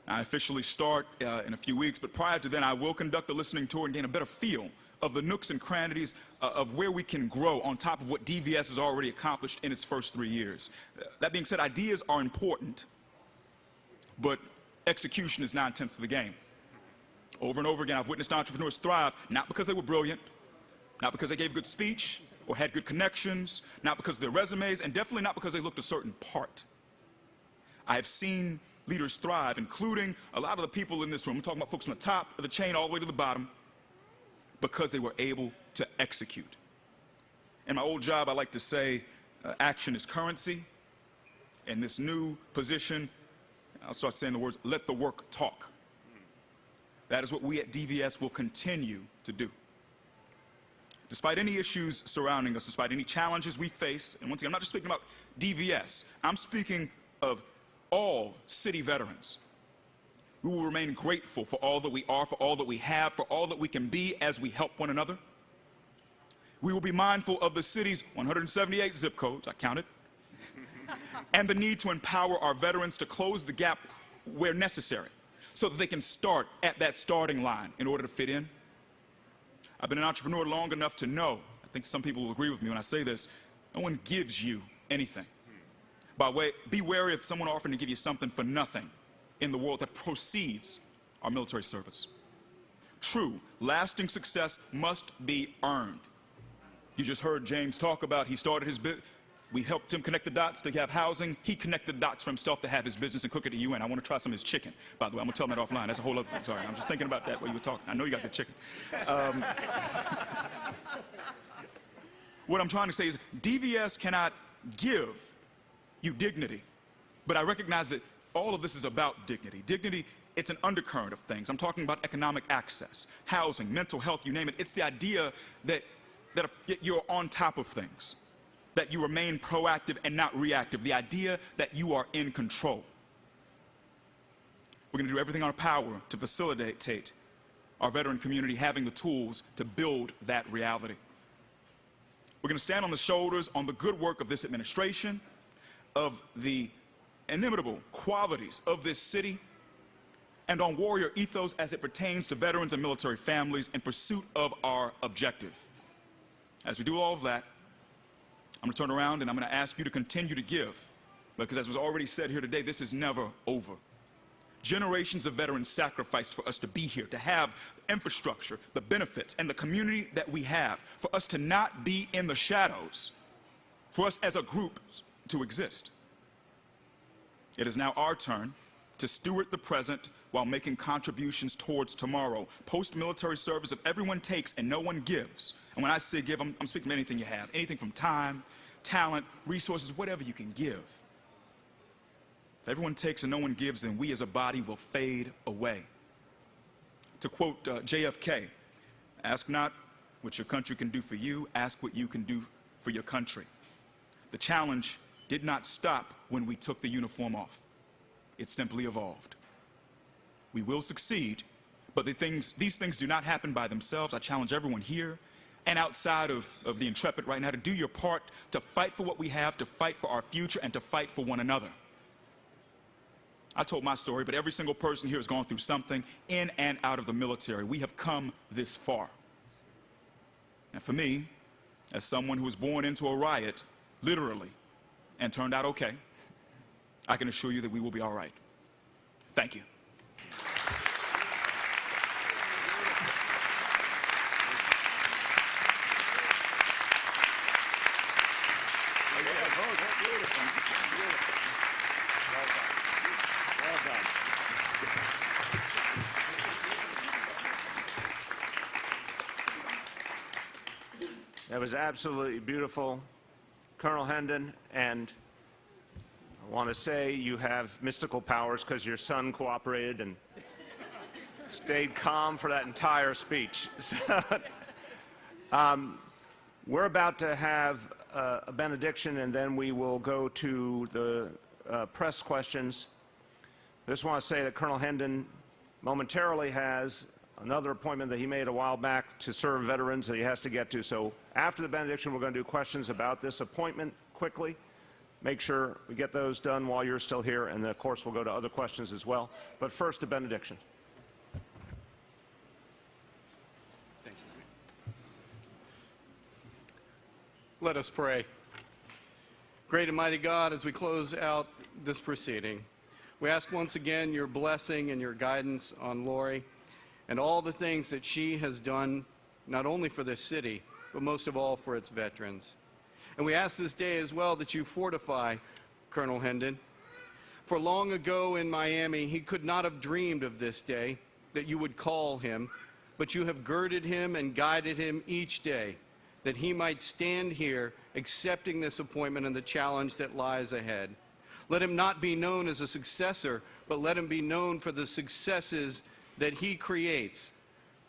I officially start in a few weeks, but prior to then, I will conduct a listening tour and gain a better feel of the nooks and crannies of where we can grow on top of what DVS has already accomplished in its first 3 years. That being said, ideas are important, but execution is 9/10 of the game. Over and over again, I've witnessed entrepreneurs thrive, not because they were brilliant, not because they gave a good speech or had good connections, not because of their resumes, and definitely not because they looked a certain part. I have seen leaders thrive, including a lot of the people in this room. I'm talking about folks from the top of the chain all the way to the bottom, because they were able to execute. In my old job, I like to say action is currency. In this new position, I'll start saying the words, let the work talk. That is what we at DVS will continue to do. Despite any issues surrounding us, despite any challenges we face, and once again, I'm not just speaking about DVS, I'm speaking of all city veterans. We will remain grateful for all that we are, for all that we have, for all that we can be as we help one another. We will be mindful of the city's 178 zip codes, I counted, and the need to empower our veterans to close the gap where necessary so that they can start at that starting line in order to fit in. I've been an entrepreneur long enough to know, I think some people will agree with me when I say this, no one gives you anything. Be wary of someone offering to give you something for nothing in the world that precedes our military service. True, lasting success must be earned. You just heard James talk about he started his business. We helped him connect the dots to have housing. He connected the dots for himself to have his business and cook it at UN. I want to try some of his chicken, by the way. I'm going to tell him that offline. That's a whole other thing. Sorry, I'm just thinking about that while you were talking. I know you got the chicken. What I'm trying to say is DVS cannot give you dignity, but I recognize that all of this is about dignity. Dignity, it's an undercurrent of things. I'm talking about economic access, housing, mental health, you name it. It's the idea that you're on top of things, that you remain proactive and not reactive, the idea that you are in control. We're going to do everything in our power to facilitate our veteran community having the tools to build that reality. We're going to stand on the shoulders on the good work of this administration, of the inimitable qualities of this city, and on warrior ethos as it pertains to veterans and military families in pursuit of our objective. As we do all of that, I'm going to turn around and I'm going to ask you to continue to give, because as was already said here today, this is never over. Generations of veterans sacrificed for us to be here, to have the infrastructure, the benefits, and the community that we have, for us to not be in the shadows, for us as a group to exist. It is now our turn to steward the present while making contributions towards tomorrow. Post-military service, if everyone takes and no one gives, and when I say give, I'm speaking of anything you have, anything from time, talent, resources, whatever you can give. If everyone takes and no one gives, then we as a body will fade away. To quote JFK, ask not what your country can do for you, ask what you can do for your country. The challenge did not stop when we took the uniform off. It simply evolved. We will succeed, but these things do not happen by themselves. I challenge everyone here and outside of the Intrepid right now to do your part to fight for what we have, to fight for our future, and to fight for one another. I told my story, but every single person here has gone through something in and out of the military. We have come this far. And for me, as someone who was born into a riot, literally, and turned out okay, I can assure you that we will be all right. Thank you. That was absolutely beautiful, Colonel Hendon, and I want to say you have mystical powers because your son cooperated and stayed calm for that entire speech. We're about to have a benediction, and then we will go to the press questions. I just want to say that Colonel Hendon momentarily has another appointment that he made a while back to serve veterans that he has to get to. So after the benediction, we're going to do questions about this appointment quickly. Make sure we get those done while you're still here, and then, of course, we'll go to other questions as well. But first, the benediction. Thank you. Let us pray. Great and mighty God, as we close out this proceeding, we ask once again your blessing and your guidance on Loree and all the things that she has done, not only for this city, but most of all for its veterans. And we ask this day as well that you fortify Colonel Hendon. For long ago in Miami, he could not have dreamed of this day, that you would call him, but you have girded him and guided him each day that he might stand here accepting this appointment and the challenge that lies ahead. Let him not be known as a successor, but let him be known for the successes that he creates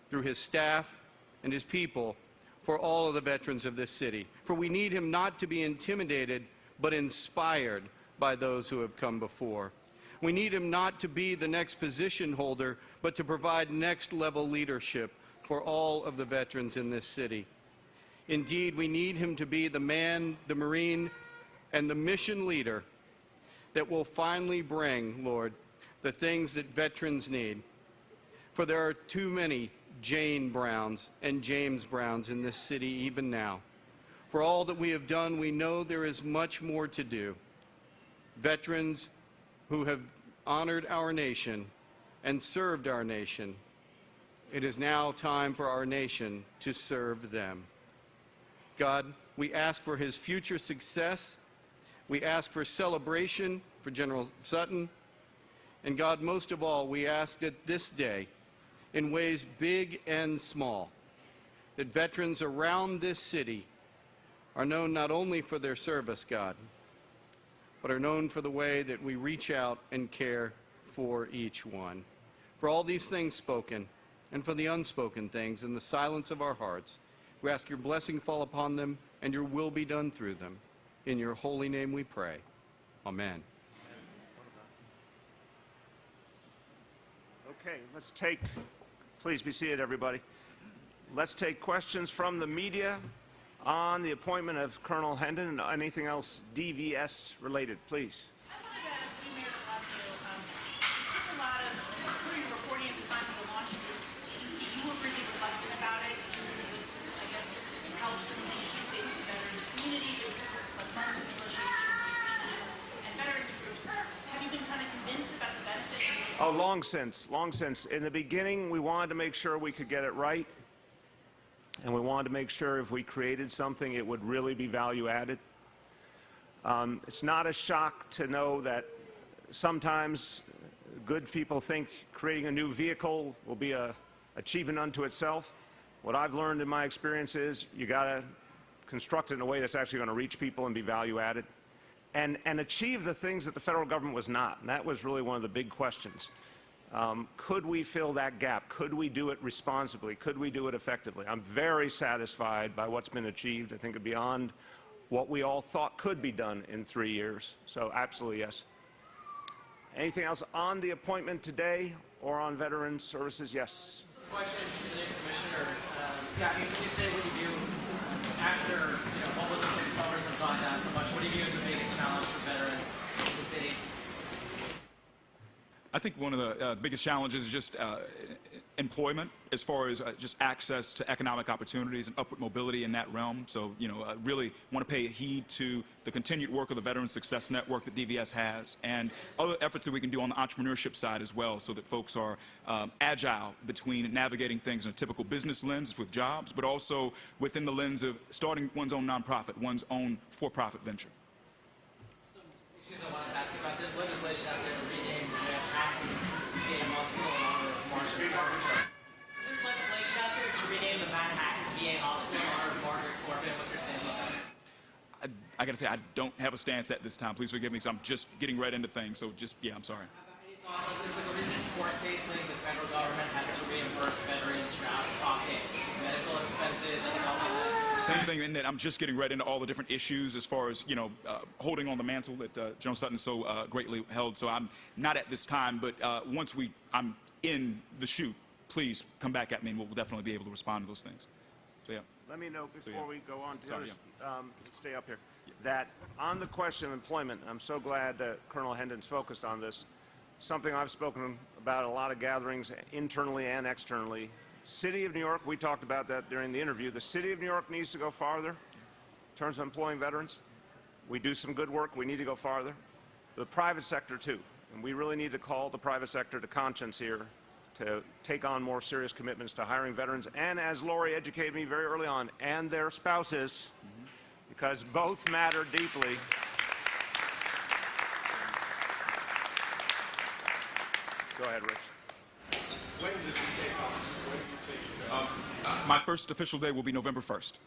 through his staff and his people for all of the veterans of this city. For we need him not to be intimidated, but inspired by those who have come before. We need him not to be the next position holder, but to provide next-level leadership for all of the veterans in this city. Indeed, we need him to be the man, the Marine, and the mission leader that will finally bring, Lord, the things that veterans need. For there are too many Jane Browns and James Browns in this city even now. For all that we have done, we know there is much more to do. Veterans who have honored our nation and served our nation, it is now time for our nation to serve them. God, we ask for his future success. We ask for celebration for General Sutton. And God, most of all, we ask that this day, in ways big and small, that veterans around this city are known not only for their service, God, but are known for the way that we reach out and care for each one. For all these things spoken, and for the unspoken things in the silence of our hearts, we ask your blessing fall upon them and your will be done through them. In your holy name we pray. Amen. Okay, please be seated, everybody. Let's take questions from the media on the appointment of Colonel Hendon and anything else DVS related, please. I wanted to ask you, Mayor de Blasio, you took a lot of, through your reporting at the time of the launch of this agency, you were really reluctant about it. I guess it helps some of the issues facing the veterans community. There was months of negotiation and veterans groups. Have you been kind of convinced about the benefits? Oh, long since. In the beginning, we wanted to make sure we could get it right. And we wanted to make sure if we created something, it would really be value added. It's not a shock to know that sometimes good people think creating a new vehicle will be an achievement unto itself. What I've learned in my experience is you got to construct it in a way that's actually going to reach people and be value added and achieve the things that the federal government was not. And that was really one of the big questions. Could we fill that gap? Could we do it responsibly? Could we do it effectively? I'm very satisfied by what's been achieved. I think beyond what we all thought could be done in 3 years. So absolutely yes. Anything else on the appointment today or on Veterans Services? Yes. Questions for the Commissioner. Can you say what you view after what was the numbers have gone down so much? What do you view as the biggest challenge for veterans in the city? I think one of the biggest challenges is just employment, as far as just access to economic opportunities and upward mobility in that realm. So, I really want to pay heed to the continued work of the Veteran Success Network that DVS has and other efforts that we can do on the entrepreneurship side as well, so that folks are agile between navigating things in a typical business lens with jobs, but also within the lens of starting one's own nonprofit, one's own for-profit venture. Some issues I wanted to ask you about. There's legislation out there to rename VA Hospital in honor of Margaret Corbin. There's legislation out there to rename the Manhattan VA Hospital in honor of Margaret Corbin. What's your stance on that? I got to say, I don't have a stance at this time. Please forgive me, because I'm just getting right into things. So I'm sorry. Any thoughts? There's a recent court case saying the federal government has to reimburse veterans for out-of-pocket medical expenses. Anything else on that? Same thing in that I'm just getting right into all the different issues as far as, holding on the mantle that General Sutton so greatly held. So I'm not at this time, but once I'm in the chute, please come back at me and we'll definitely be able to respond to those things. So, yeah. Let me know before we go on to Sorry, stay up here, that on the question of employment, I'm so glad that Colonel Hendon's focused on this, something I've spoken about at a lot of gatherings internally and externally. City of New York, we talked about that during the interview, the City of New York needs to go farther in terms of employing veterans. We do some good work, we need to go farther. The private sector too, and we really need to call the private sector to conscience here to take on more serious commitments to hiring veterans, and as Loree educated me very early on, and their spouses, because both matter deeply. Go ahead, Rich. When does he take off? My first official day will be November 1st.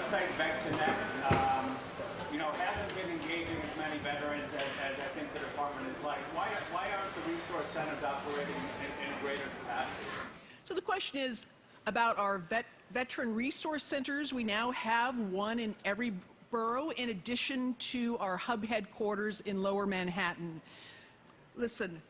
website, VetConnect, hasn't been engaging as many veterans as I think the department is like. Why aren't the resource centers operating in a greater capacity? So the question is about our veteran resource centers. We now have one in every borough in addition to our hub headquarters in Lower Manhattan. Listen,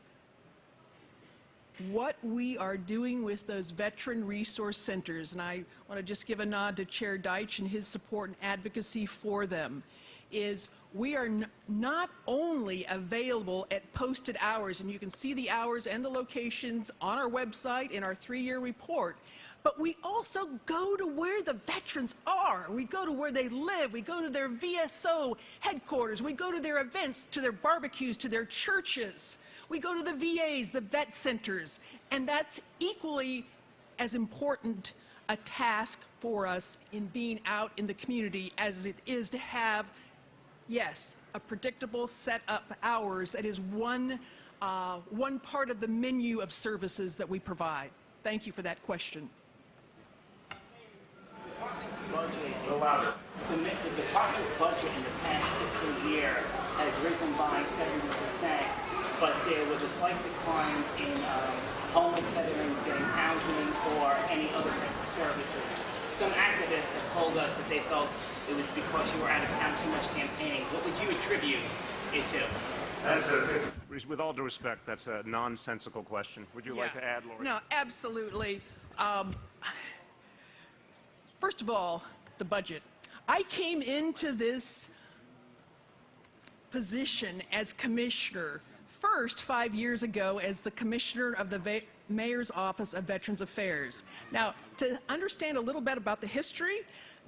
what we are doing with those veteran resource centers, and I want to just give a nod to Chair Deitch and his support and advocacy for them, is we are not only available at posted hours, and you can see the hours and the locations on our website in our 3-year report, but we also go to where the veterans are. We go to where they live. We go to their VSO headquarters. We go to their events, to their barbecues, to their churches. We go to the VAs, the vet centers, and that's equally as important a task for us in being out in the community as it is to have, yes, a predictable set up hours. That is one part of the menu of services that we provide. Thank you for that question. Budget, the department's budget in the past fiscal year has risen by 70%, but there was a slight decline in homeless veterans getting housing or any other types of services. Some activists have told us that they felt it was because you were out of town too much campaigning. What would you attribute it to? With all due respect, that's a nonsensical question. Would you like to add, Loree? No, absolutely. First of all, the budget. I came into this position as commissioner first 5 years ago as the commissioner of the Mayor's Office of Veterans Affairs. Now, to understand a little bit about the history,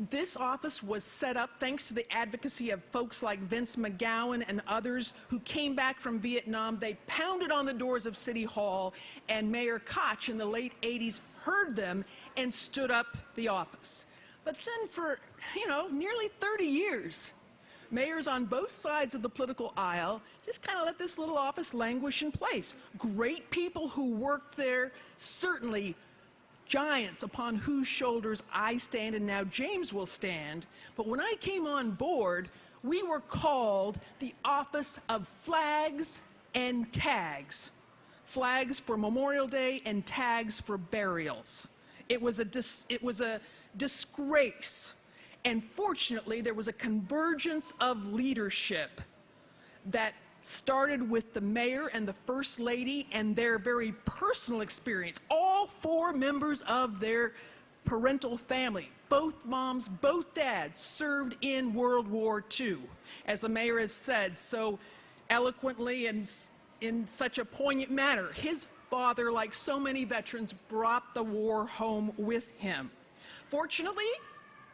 this office was set up thanks to the advocacy of folks like Vince McGowan and others who came back from Vietnam. They pounded on the doors of City Hall, and Mayor Koch in the late 80s heard them and stood up the office. But then for, nearly 30 years, mayors on both sides of the political aisle just kind of let this little office languish in place. Great people who worked there, certainly giants upon whose shoulders I stand and now James will stand. But when I came on board, we were called the Office of Flags and Tags. Flags for Memorial Day and tags for burials. It was a disgrace. And fortunately, there was a convergence of leadership that started with the mayor and the first lady and their very personal experience. All 4 members of their parental family, both moms, both dads, served in World War II, as the mayor has said so eloquently and in such a poignant manner. His father, like so many veterans, brought the war home with him. Fortunately,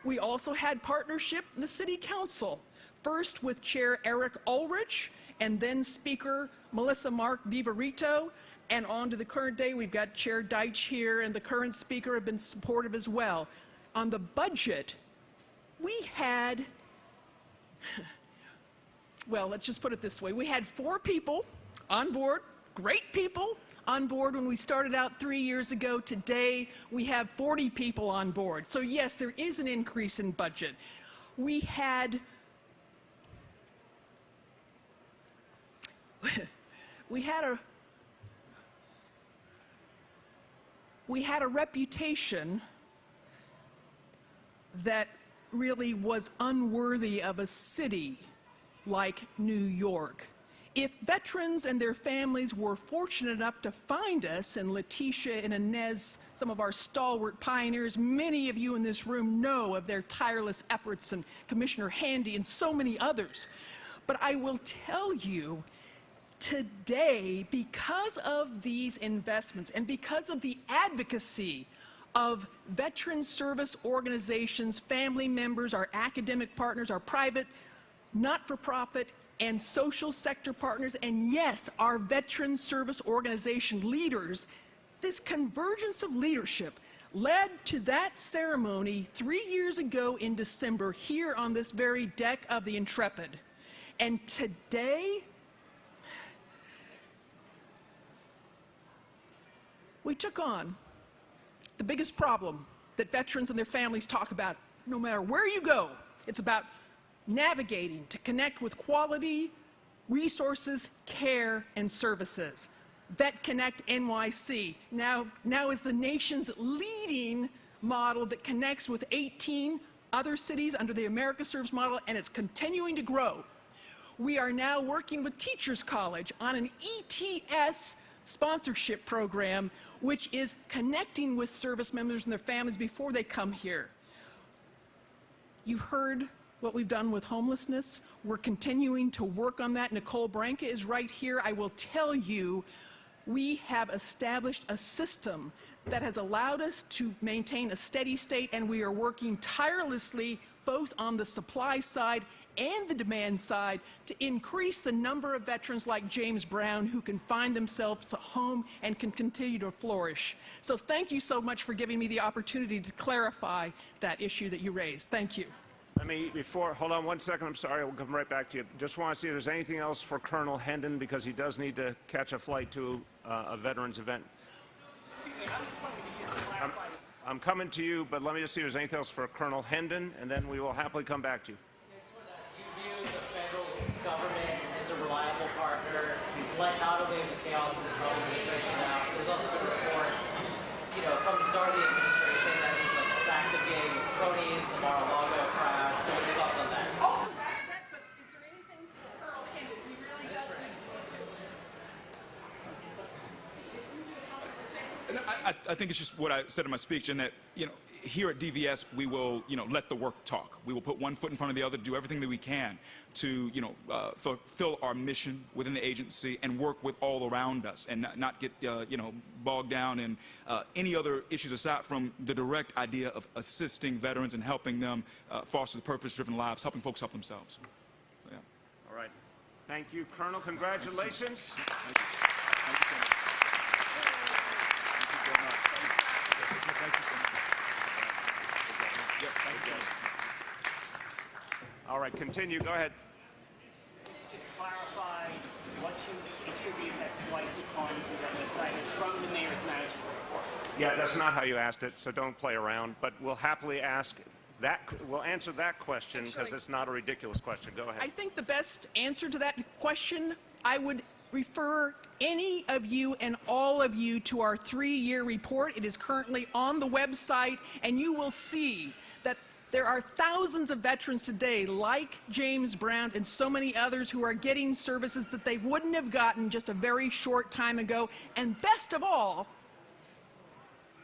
we also had partnership in the City Council, first with Chair Eric Ulrich, and then Speaker Melissa Mark Viverito, and on to the current day, we've got Chair Deitch here, and the current Speaker have been supportive as well. On the budget, we had, well, let's just put it this way. We had 4 people on board, great people, on board when we started out 3 years ago. Today, we have 40 people on board. So yes, there is an increase in budget. We had a reputation that really was unworthy of a city like New York. If veterans and their families were fortunate enough to find us, and Letitia and Inez, some of our stalwart pioneers, many of you in this room know of their tireless efforts, and Commissioner Handy and so many others. But I will tell you, today, because of these investments and because of the advocacy of veteran service organizations, family members, our academic partners, our private, not-for-profit, and social sector partners, and yes, our veteran service organization leaders, this convergence of leadership led to that ceremony 3 years ago in December here on this very deck of the Intrepid. And today, we took on the biggest problem that veterans and their families talk about no matter where you go, it's about navigating to connect with quality resources, care, and services. Vet Connect NYC now is the nation's leading model that connects with 18 other cities under the America Serves model, and it's continuing to grow. We are now working with Teachers College on an ETS sponsorship program, which is connecting with service members and their families before they come here. You've heard what we've done with homelessness. We're continuing to work on that. Nicole Branca is right here. I will tell you, we have established a system that has allowed us to maintain a steady state, and we are working tirelessly both on the supply side and the demand side to increase the number of veterans like James Brown who can find themselves a home and can continue to flourish. So thank you so much for giving me the opportunity to clarify that issue that you raised. Thank you. Hold on one second, I'm sorry, we'll come right back to you. Just want to see if there's anything else for Colonel Hendon, because he does need to catch a flight to a veterans event. Excuse me, I was just wondering if you could clarify. I'm coming to you, but let me just see if there's anything else for Colonel Hendon, and then we will happily come back to you. I just wanted to ask, do you view the federal government as a reliable partner, like not only in the chaos of the Trump administration now, there's also been reports, from the start of the administration that it was like stacked of being cronies, a Mar-a-Lago crowd. So what are your thoughts on that? Oh, but is there anything, Colonel Hendon, he really does think? And I think it's just what I said in my speech, and that, here at DVS, we will, let the work talk. We will put one foot in front of the other, do everything that we can to, fulfill our mission within the agency and work with all around us and not get, bogged down in any other issues aside from the direct idea of assisting veterans and helping them foster the purpose-driven lives, helping folks help themselves. So, yeah. All right. Thank you, Colonel. Congratulations. Thank you. All right, continue. Go ahead. Just clarify what you attribute that slight decline to that was cited from the mayor's management report. Yeah, that's not how you asked it, so don't play around. But we'll happily ask that. We'll answer that question because it's not a ridiculous question. Go ahead. I think the best answer to that question, I would refer any of you and all of you to our 3-year report. It is currently on the website, and you will see that there are thousands of veterans today, like James Brown and so many others, who are getting services that they wouldn't have gotten just a very short time ago. And best of all,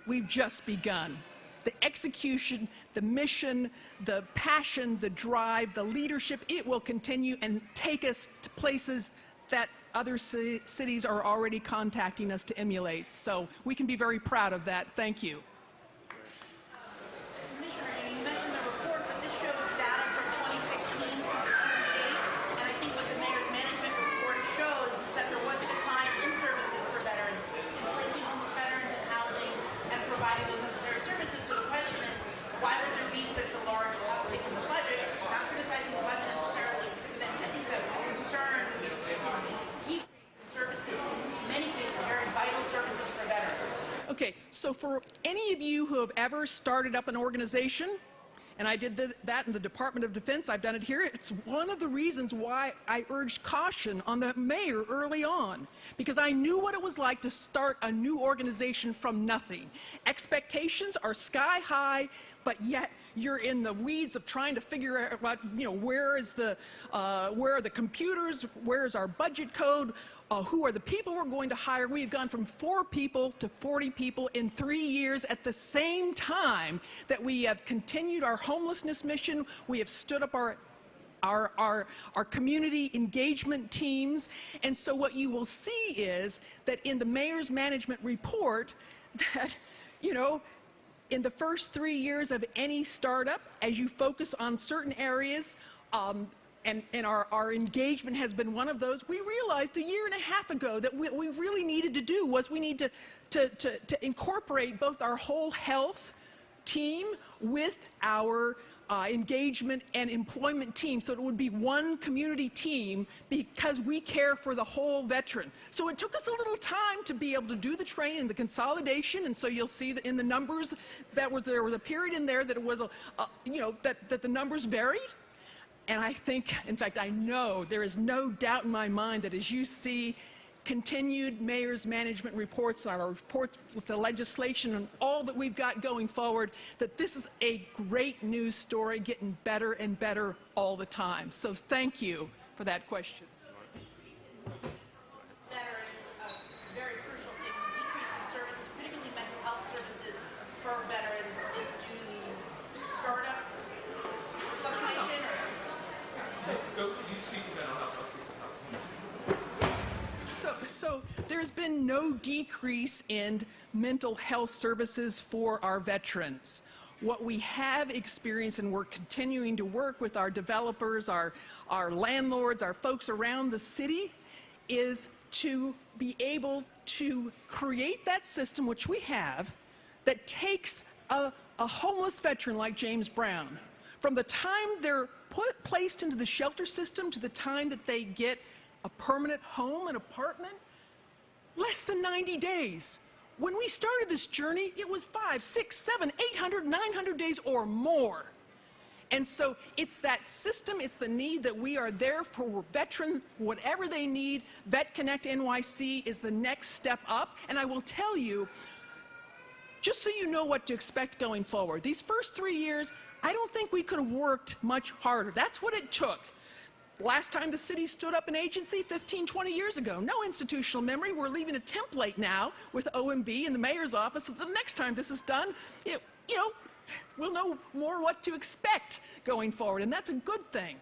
we've just begun. The execution, the mission, the passion, the drive, the leadership, it will continue and take us to places that other cities are already contacting us to emulate. So we can be very proud of that. Thank you. Commissioner, you mentioned the report, but this shows data from 2016 and I think what the mayor's management report shows is that there was a decline in services for veterans, in placing homeless veterans in housing and providing those necessary services. So the question is, why would there be such a large uptick in the budget? Not criticizing the budget necessarily, but I think the concern is decrease in services, in many cases, very vital services for veterans. Okay, so for any of you who have ever started up an organization, and I did that in the Department of Defense, I've done it here, it's one of the reasons why I urged caution on the mayor early on, because I knew what it was like to start a new organization from nothing. Expectations are sky high, but yet you're in the weeds of trying to figure out, where are the computers, where is our budget code, who are the people we're going to hire. We've gone from 4 people to 40 people in 3 years at the same time that we have continued our homelessness mission. We have stood up our community engagement teams. And so what you will see is that in the mayor's management report that, in the first 3 years of any startup, as you focus on certain areas, and our engagement has been one of those, we realized 1.5 years ago that what we really needed to do was we need to incorporate both our whole health team with our engagement and employment team, so it would be one community team because we care for the whole veteran. So it took us a little time to be able to do the training, the consolidation, and so you'll see that in the numbers there was a period in there that it was that the numbers varied. And I think, in fact, I know there is no doubt in my mind that as you see continued mayor's management reports, our reports with the legislation and all that we've got going forward, that this is a great news story getting better and better all the time. So thank you for that question. Veterans, a very crucial thing, decrease in services, particularly mental health services for veterans, is due to startup fluctuation or? Go, you speak to mental health, I'll speak to health. So there's been no decrease in mental health services for our veterans. What we have experienced, and we're continuing to work with our developers, our landlords, our folks around the city, is to be able to create that system, which we have, that takes a homeless veteran like James Brown, from the time they're placed into the shelter system to the time that they get a permanent home, an apartment, less than 90 days. When we started this journey, it was 5, 6, 7, 800, 900 days or more. And so it's that system, it's the need that we are there for veterans, whatever they need. Vet Connect NYC is the next step up. And I will tell you, just so you know what to expect going forward, these first 3 years, I don't think we could have worked much harder. That's what it took. Last time the city stood up an agency, 15, 20 years ago. No institutional memory. We're leaving a template now with OMB and the mayor's office. So the next time this is done, we'll know more what to expect going forward, and that's a good thing.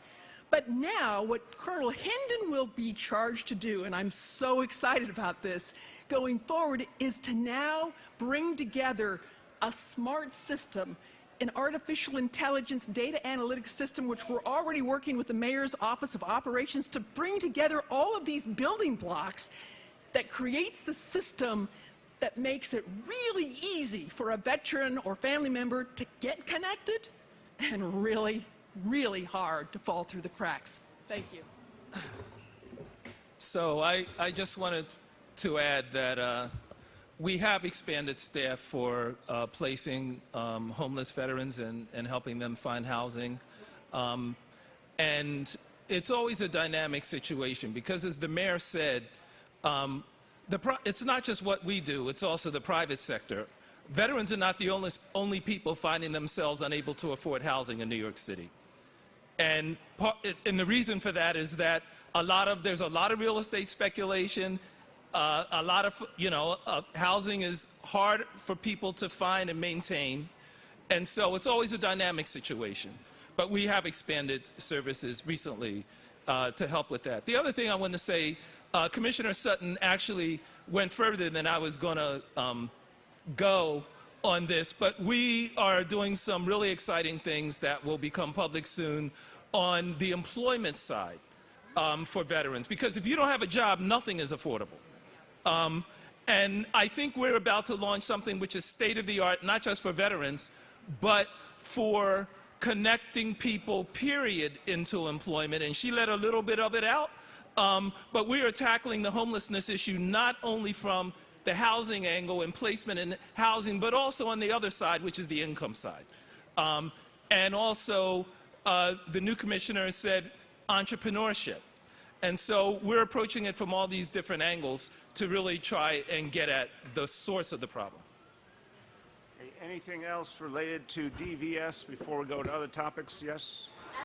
But now what Colonel Hendon will be charged to do, and I'm so excited about this, going forward, is to now bring together a smart system, an artificial intelligence data analytics system, which we're already working with the Mayor's Office of Operations to bring together all of these building blocks that creates the system that makes it really easy for a veteran or family member to get connected and really, really hard to fall through the cracks. Thank you. So I just wanted to add that we have expanded staff for placing homeless veterans and helping them find housing. And it's always a dynamic situation because, as the mayor said, it's not just what we do, it's also the private sector. Veterans are not the only people finding themselves unable to afford housing in New York City. And the reason for that is that there's a lot of real estate speculation. A lot of, housing is hard for people to find and maintain. And so it's always a dynamic situation. But we have expanded services recently to help with that. The other thing I want to say, Commissioner Sutton actually went further than I was going to go on this, but we are doing some really exciting things that will become public soon on the employment side for veterans. Because if you don't have a job, nothing is affordable. And I think we're about to launch something which is state-of-the-art, not just for veterans, but for connecting people, period, into employment. And she let a little bit of it out. But we are tackling the homelessness issue not only from the housing angle and placement in housing, but also on the other side, which is the income side. And also, the new commissioner said entrepreneurship. And so we're approaching it from all these different angles to really try and get at the source of the problem. Okay, anything else related to DVS before we go to other topics? Yes?